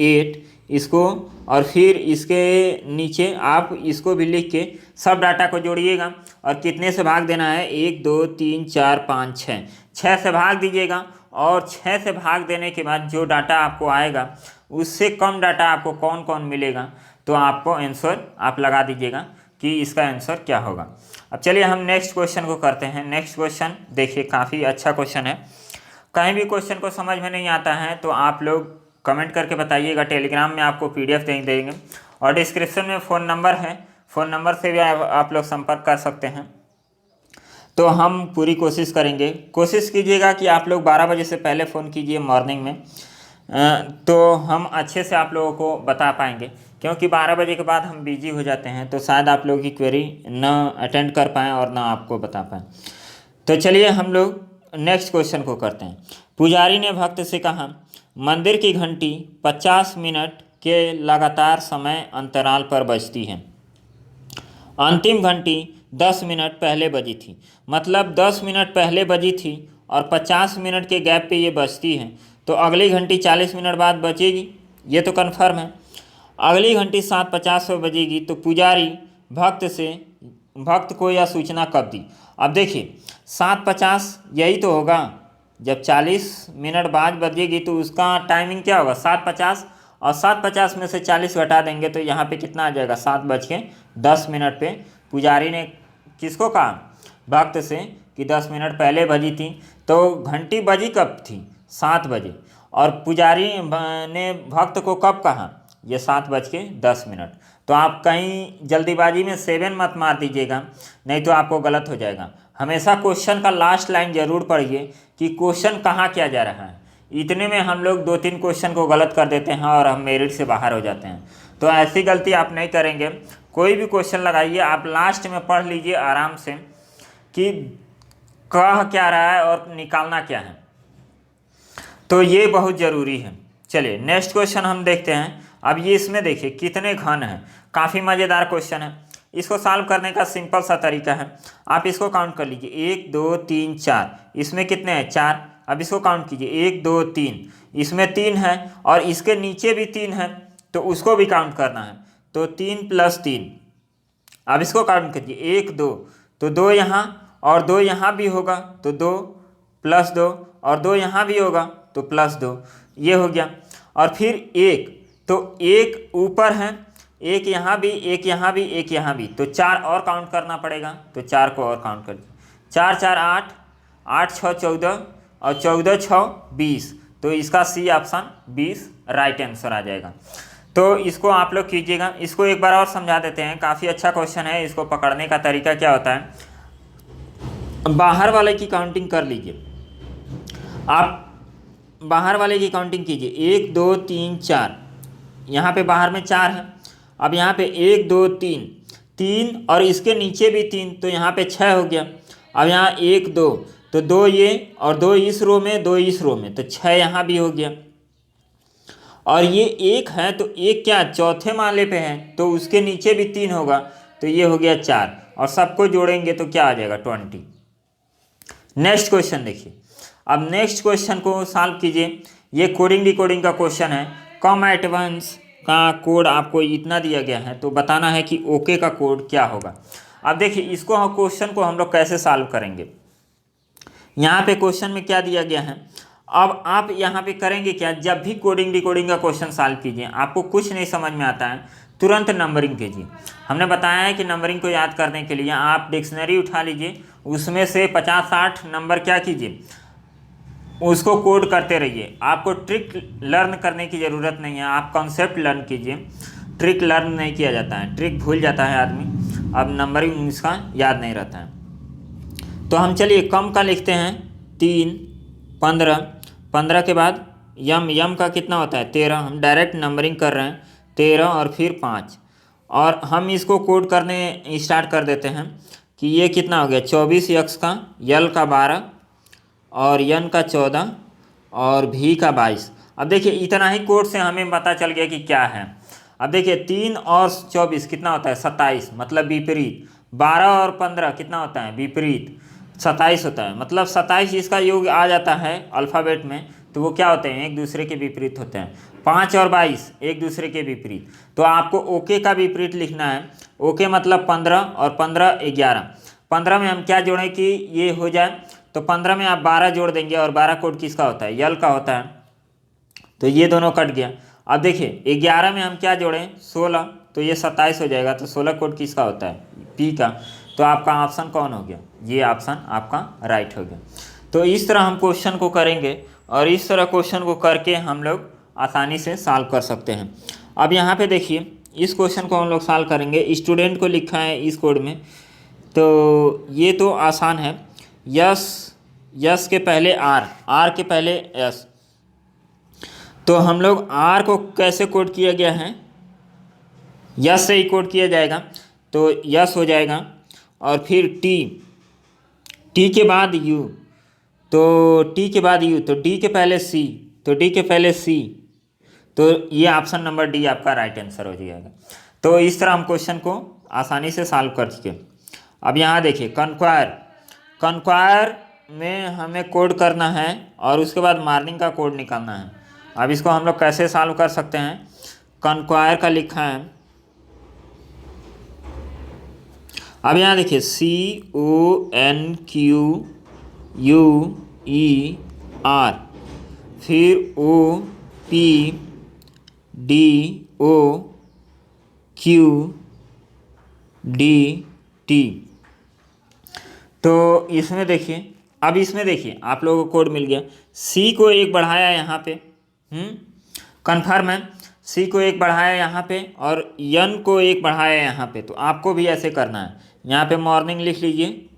8 इसको, और फिर इसके नीचे आप इसको भी लिख के सब डाटा को जोड़िएगा और कितने से भाग देना है 1 2 3 4 5 6, 6 से भाग दीजिएगा और 6 से भाग देने के बाद जो डाटा आपको आएगा उससे कम डाटा आपको कौन कौन मिलेगा तो आपको आंसर आप लगा दीजिएगा कि इसका आंसर क्या होगा। अब चलिए हम नेक्स्ट क्वेश्चन को करते हैं। नेक्स्ट क्वेश्चन देखिए काफ़ी अच्छा क्वेश्चन है। कहीं भी क्वेश्चन को समझ में नहीं आता है तो आप लोग कमेंट करके बताइएगा, टेलीग्राम में आपको PDF दे देंगे और डिस्क्रिप्शन में फ़ोन नंबर है, फ़ोन नंबर से भी आप लोग संपर्क कर सकते हैं। तो हम पूरी कोशिश करेंगे, कोशिश कीजिएगा कि आप लोग 12 बजे से पहले फ़ोन कीजिए मॉर्निंग में, तो हम अच्छे से आप लोगों को बता पाएंगे, क्योंकि 12 बजे के बाद हम बिजी हो जाते हैं तो शायद आप लोगों की क्वेरी न अटेंड कर पाएँ और ना आपको बता पाएँ। तो चलिए हम लोग नेक्स्ट क्वेश्चन को करते हैं। पुजारी ने भक्त से कहा, मंदिर की घंटी 50 मिनट के लगातार समय अंतराल पर बजती है। अंतिम घंटी 10 मिनट पहले बजी थी, मतलब 10 मिनट पहले बजी थी और 50 मिनट के गैप पे ये बजती है, तो अगली घंटी 40 मिनट बाद बजेगी, ये तो कन्फर्म है। अगली घंटी 7:50 पर बजेगी, तो पुजारी भक्त को यह सूचना कब दी। अब देखिए 7:50 यही तो होगा, जब 40 मिनट बाद बजेगी तो उसका टाइमिंग क्या होगा 7:50, और 7:50 में से 40 घटा देंगे तो यहाँ पे कितना आ जाएगा 7:10 पे पुजारी ने किसको कहा, भक्त से, कि 10 मिनट पहले बजी थी। तो घंटी बजी कब थी 7 बजे, और पुजारी ने भक्त को कब कहा, ये 7:10। तो आप कहीं जल्दीबाजी में 7 मत मार दीजिएगा, नहीं तो आपको गलत हो जाएगा। हमेशा क्वेश्चन का लास्ट लाइन जरूर पढ़िए कि क्वेश्चन कहाँ किया जा रहा है। इतने में हम लोग 2-3 क्वेश्चन को गलत कर देते हैं और हम मेरिट से बाहर हो जाते हैं, तो ऐसी गलती आप नहीं करेंगे। कोई भी क्वेश्चन लगाइए, आप लास्ट में पढ़ लीजिए आराम से कि कह क्या रहा है और निकालना क्या है, तो ये बहुत ज़रूरी है। चलिए नेक्स्ट क्वेश्चन हम देखते हैं। अब ये इसमें देखिए कितने घन हैं, काफ़ी मज़ेदार क्वेश्चन है। इसको सॉल्व करने का सिंपल सा तरीका है, आप इसको काउंट कर लीजिए 1 2 3 4, इसमें कितने हैं 4। अब इसको काउंट कीजिए 1 2 3, इसमें 3 है और इसके नीचे भी 3 है, तो उसको भी काउंट करना है, तो 3 + 3। अब इसको काउंट कीजिए 1 2, तो 2 यहाँ और 2 यहाँ भी होगा, तो 2 + 2, और 2 यहाँ भी होगा तो +2, ये हो गया। और फिर 1, तो 1 ऊपर है, 1 यहाँ भी, 1 यहाँ भी, 1 यहाँ भी, तो 4 और काउंट करना पड़ेगा, तो 4 को और काउंट कर 4 4 8, 8 6 14 और 14 6 20, तो इसका सी ऑप्शन 20 राइट आंसर आ जाएगा। तो इसको आप लोग कीजिएगा। इसको एक बार और समझा देते हैं, काफ़ी अच्छा क्वेश्चन है। इसको पकड़ने का तरीका क्या होता है, बाहर वाले की काउंटिंग कर लीजिए, आप बाहर वाले की काउंटिंग कीजिए 1 2 3 4, यहाँ पे बाहर में 4 है। अब यहाँ पे 1 2 3 और इसके नीचे भी 3, तो यहाँ पे 6 हो गया। अब यहाँ 1 2, तो 2 ये और 2 इस रो में, 2 इस रो में, तो 6 यहाँ भी हो गया। और ये 1 है, तो 1 क्या चौथे माले पे है, तो उसके नीचे भी 3 होगा, तो ये हो गया 4, और सबको जोड़ेंगे तो क्या आ जाएगा 20। नेक्स्ट क्वेश्चन देखिए। अब नेक्स्ट क्वेश्चन को सॉल्व कीजिए। ये कोडिंग डिकोडिंग का क्वेश्चन है। कॉम@वंस का कोड आपको इतना दिया गया है, तो बताना है कि ओके का कोड क्या होगा। अब देखिए इसको क्वेश्चन को हम लोग कैसे सॉल्व करेंगे। यहाँ पे क्वेश्चन में क्या दिया गया है, अब आप यहाँ पे करेंगे क्या, जब भी कोडिंग डिकोडिंग का क्वेश्चन सॉल्व कीजिए, आपको कुछ नहीं समझ में आता है, तुरंत नंबरिंग कीजिए। हमने बताया है कि नंबरिंग को याद करने के लिए आप डिक्शनरी उठा लीजिए, उसमें से 50-60 नंबर क्या कीजिए, उसको कोड करते रहिए। आपको ट्रिक लर्न करने की ज़रूरत नहीं है, आप कॉन्सेप्ट लर्न कीजिए। ट्रिक लर्न नहीं किया जाता है, ट्रिक भूल जाता है आदमी, अब नंबरिंग इसका याद नहीं रहता है। तो हम चलिए कम का लिखते हैं 3, 15, 15 के बाद यम का कितना होता है 13, हम डायरेक्ट नंबरिंग कर रहे हैं 13 और फिर 5, और हम इसको कोड करने स्टार्ट कर देते हैं कि ये कितना हो गया 24 यक्स का, यल का 12 और यन का 14 और भी का 22। अब देखिए इतना ही कोड से हमें पता चल गया कि क्या है। अब देखिए 3 और 24 कितना होता है 27, मतलब विपरीत। 12 और 15 कितना होता है विपरीत, 27 होता है, मतलब 27 इसका योग आ जाता है अल्फ़ाबेट में, तो वो क्या होते हैं एक दूसरे के विपरीत होते हैं। 5 और 22 एक दूसरे के विपरीत, तो आपको ओके का विपरीत लिखना है। ओके मतलब 15 और 15 11। 15 में हम क्या जोड़ें कि ये हो जाए, तो 15 में आप 12 जोड़ देंगे, और 12 कोड किसका होता है यल का होता है, तो ये दोनों कट गया। अब देखिए 11 में हम क्या जोड़ें 16, तो ये 27 हो जाएगा, तो 16 कोड किसका होता है पी का, तो आपका ऑप्शन कौन हो गया, ये ऑप्शन आपका राइट हो गया। तो इस तरह हम क्वेश्चन को करेंगे, और इस तरह क्वेश्चन को करके हम लोग आसानी से सॉल्व कर सकते हैं। अब यहाँ पे देखिए इस क्वेश्चन को हम लोग सॉल्व करेंगे, स्टूडेंट को लिखा है इस कोड में, तो ये तो आसान है। यस के पहले आर के पहले एस, तो हम लोग आर को कैसे कोड किया गया है, यस से ही कोड किया जाएगा, तो यस हो जाएगा, और फिर टी के बाद यू, तो टी के बाद यू, तो डी के पहले सी, तो डी के पहले सी, तो ये ऑप्शन नंबर डी आपका राइट आंसर हो जाएगा। तो इस तरह हम क्वेश्चन को आसानी से सॉल्व कर चुके। अब यहाँ देखिए कॉन्क्वायर में हमें कोड करना है, और उसके बाद मार्निंग का कोड निकालना है। अब इसको हम लोग कैसे सॉल्व कर सकते हैं, कॉन्क्वायर का लिखा है, अब यहाँ देखिए CONQUER, फिर OPDOQDT। तो इसमें देखिए, अब इसमें देखिए आप लोगों को कोड मिल गया। सी को एक बढ़ाया यहाँ पे, कन्फर्म है, सी को एक बढ़ाया यहाँ पे, और यन को एक बढ़ाया यहाँ पे, तो आपको भी ऐसे करना है। यहाँ पे मॉर्निंग लिख लीजिए।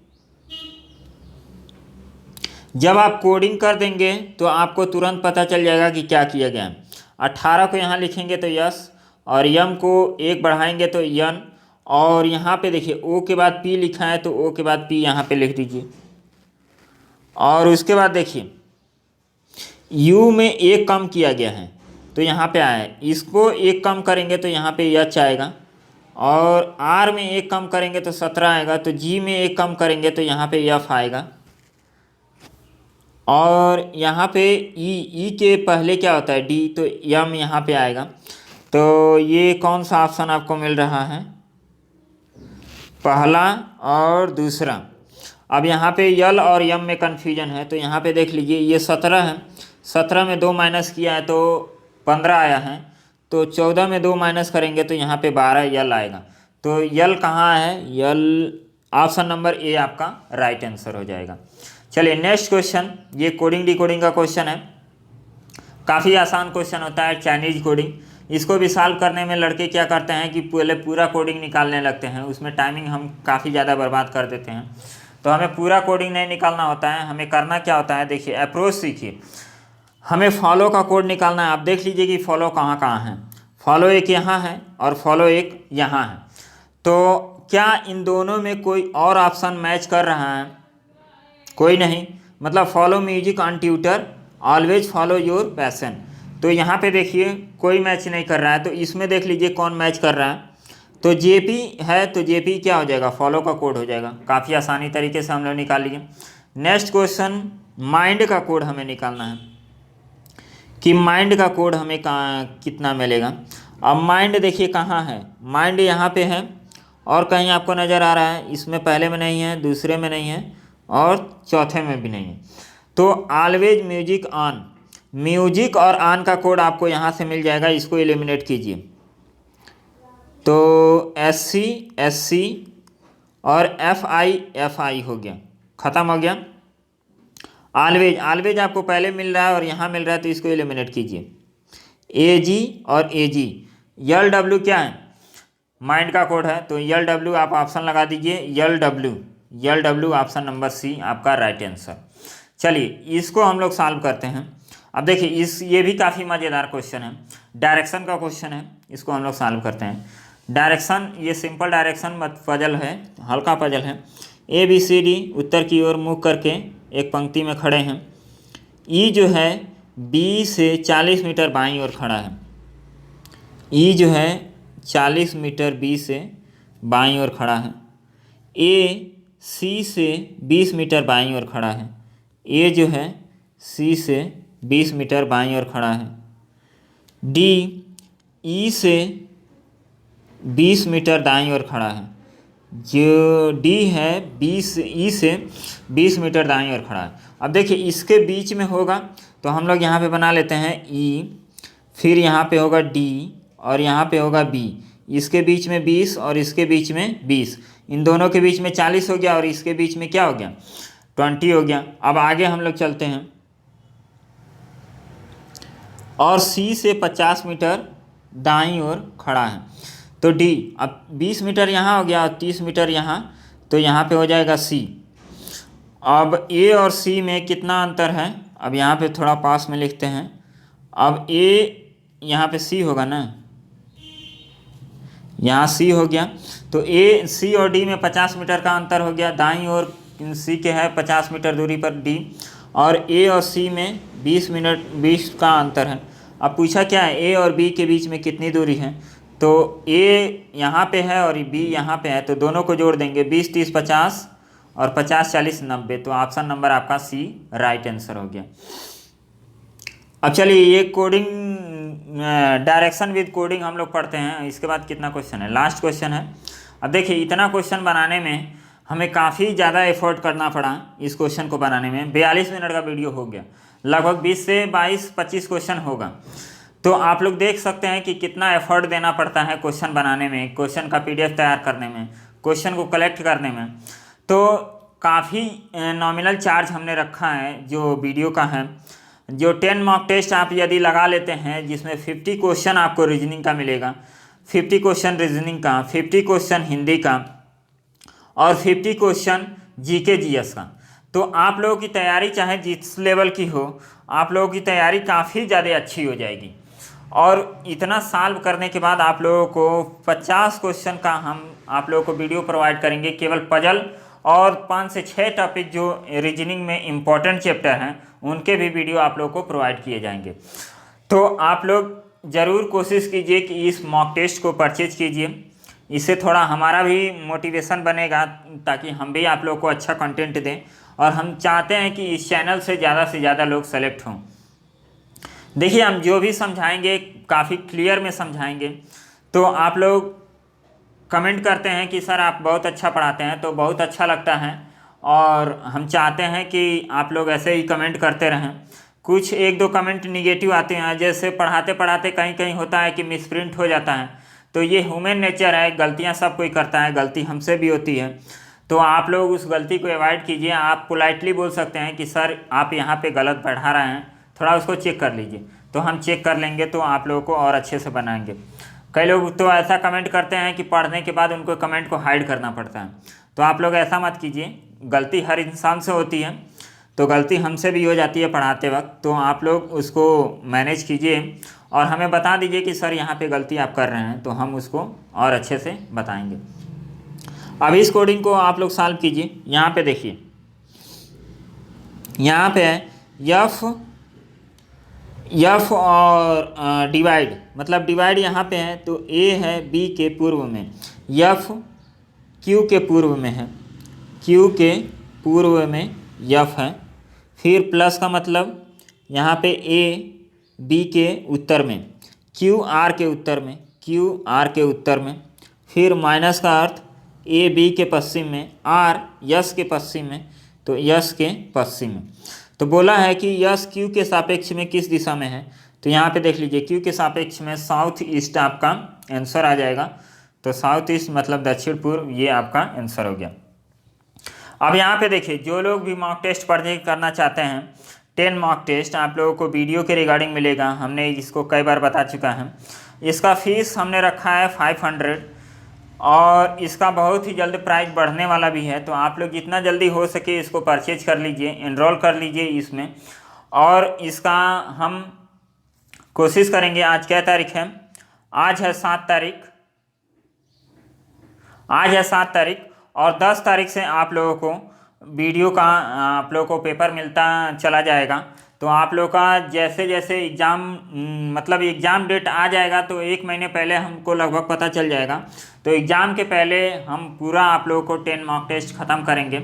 जब आप कोडिंग कर देंगे तो आपको तुरंत पता चल जाएगा कि क्या किया गया है। 18 को यहाँ लिखेंगे तो यस, और यम को एक बढ़ाएंगे तो यन, और यहाँ पे देखिए ओ के बाद पी लिखा है, तो ओ के बाद पी यहाँ पे लिख दीजिए। और उसके बाद देखिए यू में एक कम किया गया है, तो यहाँ पे आया है, इसको एक कम करेंगे तो यहाँ पे यच आएगा, और आर में एक कम करेंगे तो 17 आएगा, तो जी में एक कम करेंगे तो यहाँ पे एफ आएगा, और यहाँ पे ई के पहले क्या होता है डी, तो यम यहाँ पे आएगा। तो ये कौन सा ऑप्शन आपको मिल रहा है, पहला और दूसरा। अब यहाँ पे यल और यम में कन्फ्यूजन है, तो यहाँ पे देख लीजिए ये 17 है, 17 में 2 माइनस किया है तो 15 आया है, तो 14 में 2 माइनस करेंगे तो यहाँ पे 12 यल आएगा। तो यल कहाँ है, यल ऑप्शन नंबर ए आपका राइट आंसर हो जाएगा। चलिए नेक्स्ट क्वेश्चन, ये कोडिंग डिकोडिंग का क्वेश्चन है, काफ़ी आसान क्वेश्चन होता है, चाइनीज कोडिंग। इसको भी सॉल्व करने में लड़के क्या करते हैं कि पहले पूरा कोडिंग निकालने लगते हैं, उसमें टाइमिंग हम काफ़ी ज़्यादा बर्बाद कर देते हैं। तो हमें पूरा कोडिंग नहीं निकालना होता है, हमें करना क्या होता है, देखिए अप्रोच सीखिए। हमें फॉलो का कोड निकालना है। आप देख लीजिए कि फॉलो कहाँ कहाँ है, फॉलो एक यहाँ है और फॉलो एक यहाँ है। तो क्या इन दोनों में कोई और ऑप्शन मैच कर रहा है, कोई नहीं, मतलब follow music on tutor, always follow your passion. तो यहाँ पे देखिए कोई मैच नहीं कर रहा है, तो इसमें देख लीजिए कौन मैच कर रहा है, तो जेपी है, तो जेपी क्या हो जाएगा, फॉलो का कोड हो जाएगा। काफ़ी आसानी तरीके से हम लोग निकाल लिए। नेक्स्ट क्वेश्चन, माइंड का कोड हमें निकालना है। कि माइंड का कोड हमें कहाँ कितना मिलेगा। अब माइंड देखिए कहाँ है, माइंड यहाँ पे है और कहीं आपको नज़र आ रहा है, इसमें पहले में नहीं है, दूसरे में नहीं है और चौथे में भी नहीं है। तो ऑलवेज म्यूजिक ऑन, म्यूजिक और ऑन का कोड आपको यहाँ से मिल जाएगा, इसको एलिमिनेट कीजिए। तो SC और FI हो गया, ख़त्म हो गया। ऑलवेज आपको पहले मिल रहा है और यहाँ मिल रहा है, तो इसको एलिमिनेट कीजिए। AG और AG, LW क्या है, माइंड का कोड है, तो LW आप ऑप्शन लगा दीजिए, LW ऑप्शन नंबर C आपका राइट आंसर। चलिए इसको हम लोग सॉल्व करते हैं। अब देखिए ये भी काफ़ी मज़ेदार क्वेश्चन है, डायरेक्शन का क्वेश्चन है, इसको हम लोग सॉल्व करते हैं। डायरेक्शन, ये सिंपल डायरेक्शन पजल है, हल्का पजल है। ABCD उत्तर की ओर मुख करके एक पंक्ति में खड़े हैं। E जो है B से 40 मीटर बाईं ओर खड़ा है, E जो है 40 मीटर B से बाईं ओर खड़ा है। A C से 20 मीटर बाईं ओर खड़ा है, A जो है C से 20 मीटर बाईं ओर खड़ा है। D E से 20 मीटर दाईं ओर खड़ा है, जो D है E से 20 मीटर दाईं ओर खड़ा है। अब देखिए इसके बीच में होगा, तो हम लोग यहाँ पे बना लेते हैं E, फिर यहाँ पे होगा D और यहाँ पे होगा B। इसके बीच में 20 और इसके बीच में 20, इन दोनों के बीच में 40 हो गया और इसके बीच में क्या हो गया, 20 हो गया। अब आगे हम लोग चलते हैं, और C से 50 मीटर दाईं ओर खड़ा है, तो D, अब 20 मीटर यहाँ हो गया और 30 मीटर यहाँ, तो यहाँ पे हो जाएगा C। अब A और C में कितना अंतर है, अब यहाँ पे थोड़ा पास में लिखते हैं। अब A यहाँ पे C होगा ना, यहाँ C हो गया, तो C और D में 50 मीटर का अंतर हो गया, दाईं ओर C के है 50 मीटर दूरी पर D, और A और C में 20 का अंतर है। अब पूछा क्या है, A और B के बीच में कितनी दूरी है, तो A यहाँ पे है और B यहाँ पे है, तो दोनों को जोड़ देंगे, 20 30 50 और 50 40 90, तो ऑप्शन नंबर आपका C राइट आंसर हो गया। अब चलिए ये कोडिंग, डायरेक्शन विद कोडिंग हम लोग पढ़ते हैं। इसके बाद कितना क्वेश्चन है, लास्ट क्वेश्चन है। अब देखिए इतना क्वेश्चन बनाने में हमें काफ़ी ज़्यादा एफर्ट करना पड़ा, इस क्वेश्चन को बनाने में 42 मिनट का वीडियो हो गया, लगभग 20 से 22-25 क्वेश्चन होगा। तो आप लोग देख सकते हैं कि कितना एफर्ट देना पड़ता है क्वेश्चन बनाने में, क्वेश्चन का PDF तैयार करने में, क्वेश्चन को कलेक्ट करने में। तो काफ़ी नॉमिनल चार्ज हमने रखा है जो वीडियो का है। जो 10 मॉक टेस्ट आप यदि लगा लेते हैं, जिसमें 50 क्वेश्चन आपको रीजनिंग का मिलेगा, 50 क्वेश्चन रीजनिंग का, 50 क्वेश्चन हिंदी का और 50 क्वेश्चन GK GS का, तो आप लोगों की तैयारी चाहे जिस लेवल की हो, आप लोगों की तैयारी काफ़ी ज़्यादा अच्छी हो जाएगी। और इतना सॉल्व करने के बाद आप लोगों को 50 क्वेश्चन का हम आप लोगों को वीडियो प्रोवाइड करेंगे, केवल पजल और 5 से 6 टॉपिक जो रीजनिंग में इम्पोर्टेंट चैप्टर हैं उनके भी वीडियो आप लोगों को प्रोवाइड किए जाएंगे। तो आप लोग ज़रूर कोशिश कीजिए कि इस मॉक टेस्ट को परचेज कीजिए, इससे थोड़ा हमारा भी मोटिवेशन बनेगा, ताकि हम भी आप लोगों को अच्छा कंटेंट दें। और हम चाहते हैं कि इस चैनल से ज़्यादा लोग सेलेक्ट हों। देखिए हम जो भी समझाएंगे काफ़ी क्लियर में समझाएंगे। तो आप लोग कमेंट करते हैं कि सर आप बहुत अच्छा पढ़ाते हैं, तो बहुत अच्छा लगता है और हम चाहते हैं कि आप लोग ऐसे ही कमेंट करते रहें। कुछ 1-2 कमेंट निगेटिव आते हैं, जैसे पढ़ाते पढ़ाते कहीं हो है कि मिसप्रिंट हो जाता है, तो ये ह्यूमन नेचर है, गलतियां सब कोई करता है, गलती हमसे भी होती है। तो आप लोग उस गलती को अवॉइड कीजिए। आप पोलाइटली बोल सकते हैं कि सर आप यहाँ पे गलत पढ़ा रहे हैं, थोड़ा उसको चेक कर लीजिए, तो हम चेक कर लेंगे, तो आप लोगों को और अच्छे से बनाएंगे। कई लोग तो ऐसा कमेंट करते हैं कि पढ़ने के बाद उनको कमेंट को हाइड करना पड़ता है, तो आप लोग ऐसा मत कीजिए। गलती हर इंसान से होती है, तो गलती हमसे भी हो जाती है पढ़ाते वक्त, तो आप लोग उसको मैनेज कीजिए और हमें बता दीजिए कि सर यहाँ पे गलती आप कर रहे हैं, तो हम उसको और अच्छे से बताएंगे। अब इस कोडिंग को आप लोग सॉल्व कीजिए। यहाँ पे देखिए, यहाँ पे है एफ और डिवाइड, मतलब डिवाइड यहाँ पे है, तो A है B के पूर्व में, F Q के पूर्व में है, Q के पूर्व में F है। फिर प्लस का मतलब यहाँ पे A बी के उत्तर में, क्यू आर के उत्तर में, क्यू आर के उत्तर में, फिर माइनस का अर्थ ए बी के पश्चिम में, आर यस के पश्चिम में, तो यस के पश्चिम में। तो बोला है कि यस क्यू के सापेक्ष में किस दिशा में है, तो यहाँ पे देख लीजिए क्यू के सापेक्ष में साउथ ईस्ट आपका आंसर आ जाएगा। तो साउथ ईस्ट मतलब दक्षिण पूर्व, ये आपका आंसर हो गया। अब यहाँ पे देखिए जो लोग भी मॉक टेस्ट परचेज करना चाहते हैं, 10 मॉक टेस्ट आप लोगों को वीडियो के रिगार्डिंग मिलेगा, हमने इसको कई बार बता चुका है। इसका फीस हमने रखा है 500 और इसका बहुत ही जल्द प्राइस बढ़ने वाला भी है। तो आप लोग जितना जल्दी हो सके इसको परचेज कर लीजिए, एनरोल कर लीजिए इसमें। और इसका हम कोशिश करेंगे, आज क्या तारीख है, आज है 7 तारीख, आज है 7 तारीख और 10 तारीख से आप लोगों को वीडियो का आप लोगों को पेपर मिलता चला जाएगा। तो आप लोग का जैसे जैसे एग्ज़ाम मतलब एग्ज़ाम डेट आ जाएगा तो 1 महीने पहले हमको लगभग पता चल जाएगा। तो एग्ज़ाम के पहले हम पूरा आप लोगों को 10 मॉक टेस्ट ख़त्म करेंगे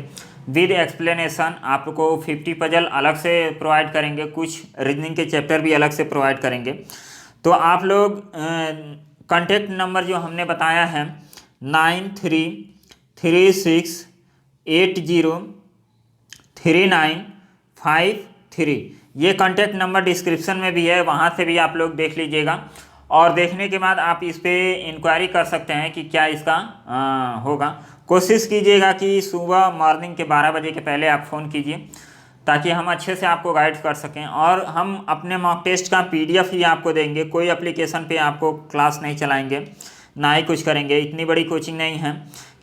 विद एक्सप्लेनेशन। आपको 50 पजल अलग से प्रोवाइड करेंगे, कुछ रीजनिंग के चैप्टर भी अलग से प्रोवाइड करेंगे। तो आप लोग कॉन्टेक्ट नंबर जो हमने बताया है 9336803953, ये कॉन्टैक्ट नंबर डिस्क्रिप्शन में भी है, वहाँ से भी आप लोग देख लीजिएगा। और देखने के बाद आप इस पर इंक्वायरी कर सकते हैं कि क्या इसका होगा। कोशिश कीजिएगा कि सुबह मॉर्निंग के 12 बजे के पहले आप फ़ोन कीजिए ताकि हम अच्छे से आपको गाइड कर सकें। और हम अपने मॉक टेस्ट का PDF ही आपको देंगे, कोई एप्लीकेशन पे आपको क्लास नहीं चलाएंगे, ना ही कुछ करेंगे। इतनी बड़ी कोचिंग नहीं है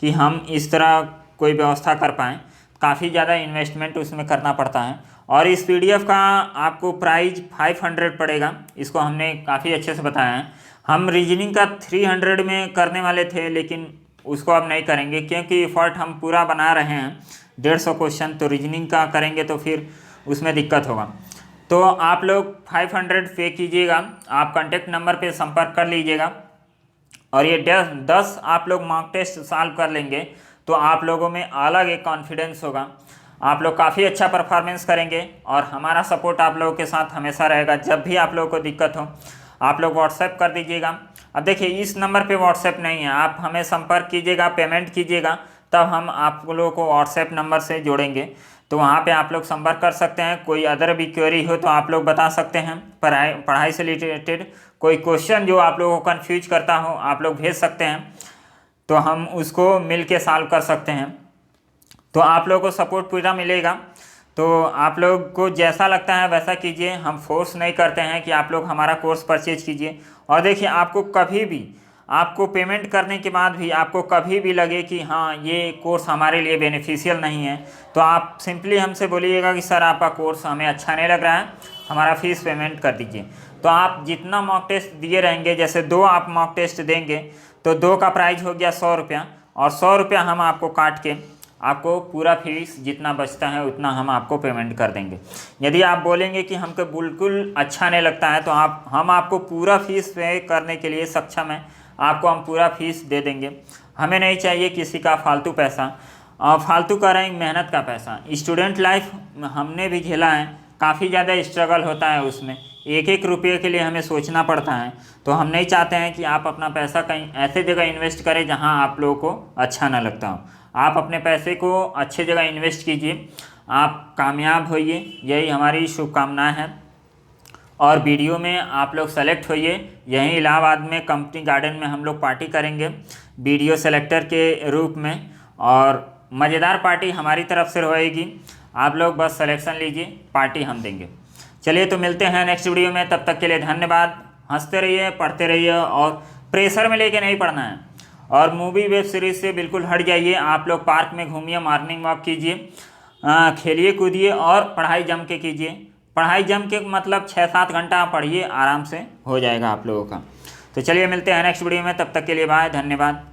कि हम इस तरह कोई व्यवस्था कर पाएँ, काफ़ी ज़्यादा इन्वेस्टमेंट उसमें करना पड़ता है। और इस PDF का आपको प्राइस 500 पड़ेगा, इसको हमने काफ़ी अच्छे से बताया है। हम रीजनिंग का 300 में करने वाले थे लेकिन उसको अब नहीं करेंगे क्योंकि एफर्ट हम पूरा बना रहे हैं 150 क्वेश्चन, तो रीजनिंग का करेंगे तो फिर उसमें दिक्कत होगा। तो आप लोग 500 पे कीजिएगा, आप कॉन्टेक्ट नंबर पे संपर्क कर लीजिएगा। और ये 10 आप लोग मॉक टेस्ट सॉल्व कर लेंगे तो आप लोगों में अलग एक कॉन्फिडेंस होगा, आप लोग काफ़ी अच्छा परफॉर्मेंस करेंगे। और हमारा सपोर्ट आप लोगों के साथ हमेशा रहेगा। जब भी आप लोगों को दिक्कत हो आप लोग व्हाट्सएप कर दीजिएगा। अब देखिए इस नंबर पे व्हाट्सएप नहीं है, आप हमें संपर्क कीजिएगा, पेमेंट कीजिएगा, तब हम आप लोगों को व्हाट्सएप नंबर से जोड़ेंगे। तो वहाँ पे आप लोग संपर्क कर सकते हैं। कोई अदर भी क्वेरी हो तो आप लोग बता सकते हैं, पढ़ाई से रिलेटेड कोई क्वेश्चन जो आप लोगों को कन्फ्यूज करता हो आप लोग भेज सकते हैं, तो हम उसको मिल के सॉल्व कर सकते हैं। तो आप लोगों को सपोर्ट पूरा मिलेगा। तो आप लोग को जैसा लगता है वैसा कीजिए, हम फोर्स नहीं करते हैं कि आप लोग हमारा कोर्स परचेज कीजिए। और देखिए आपको कभी भी, आपको पेमेंट करने के बाद भी आपको कभी भी लगे कि हाँ ये कोर्स हमारे लिए बेनिफिशियल नहीं है, तो आप सिंपली हमसे बोलिएगा कि सर आपका कोर्स हमें अच्छा नहीं लग रहा है, हमारा फ़ीस पेमेंट कर दीजिए। तो आप जितना मॉक टेस्ट दिए रहेंगे, जैसे 2 आप मॉक टेस्ट देंगे तो 2 का प्राइस हो गया 100 रुपया, और 100 रुपया हम आपको काट के आपको पूरा फीस जितना बचता है उतना हम आपको पेमेंट कर देंगे। यदि आप बोलेंगे कि हमको बिल्कुल अच्छा नहीं लगता है तो हम आपको पूरा फीस पे करने के लिए सक्षम हैं, आपको हम पूरा फीस दे देंगे। हमें नहीं चाहिए किसी का फालतू पैसा, फालतू का रहे मेहनत का पैसा। स्टूडेंट लाइफ हमने भी झेला है, काफ़ी ज़्यादा स्ट्रगल होता है उसमें, एक एक रुपये के लिए हमें सोचना पड़ता है। तो हम नहीं चाहते हैं कि आप अपना पैसा कहीं ऐसे जगह इन्वेस्ट करें जहां आप लोगों को अच्छा ना लगता हो। आप अपने पैसे को अच्छे जगह इन्वेस्ट कीजिए, आप कामयाब होइए, यही हमारी शुभकामनाएं हैं। और वीडियो में आप लोग सेलेक्ट होइए, यहीं इलाहाबाद में कंपनी गार्डन में हम लोग पार्टी करेंगे वीडियो सेलेक्टर के रूप में, और मज़ेदार पार्टी हमारी तरफ से रहेगी। आप लोग बस सिलेक्शन लीजिए, पार्टी हम देंगे। चलिए तो मिलते हैं नेक्स्ट वीडियो में, तब तक के लिए धन्यवाद। हंसते रहिए, पढ़ते रहिए, और प्रेशर में लेके नहीं पढ़ना है। और मूवी वेब सीरीज़ से बिल्कुल हट जाइए। आप लोग पार्क में घूमिए, मॉर्निंग वॉक कीजिए, खेलिए कूदिए और पढ़ाई जम के कीजिए। पढ़ाई जम के मतलब 6-7 घंटा पढ़िए, आराम से हो जाएगा आप लोगों का। तो चलिए मिलते हैं नेक्स्ट वीडियो में, तब तक के लिए बाय, धन्यवाद।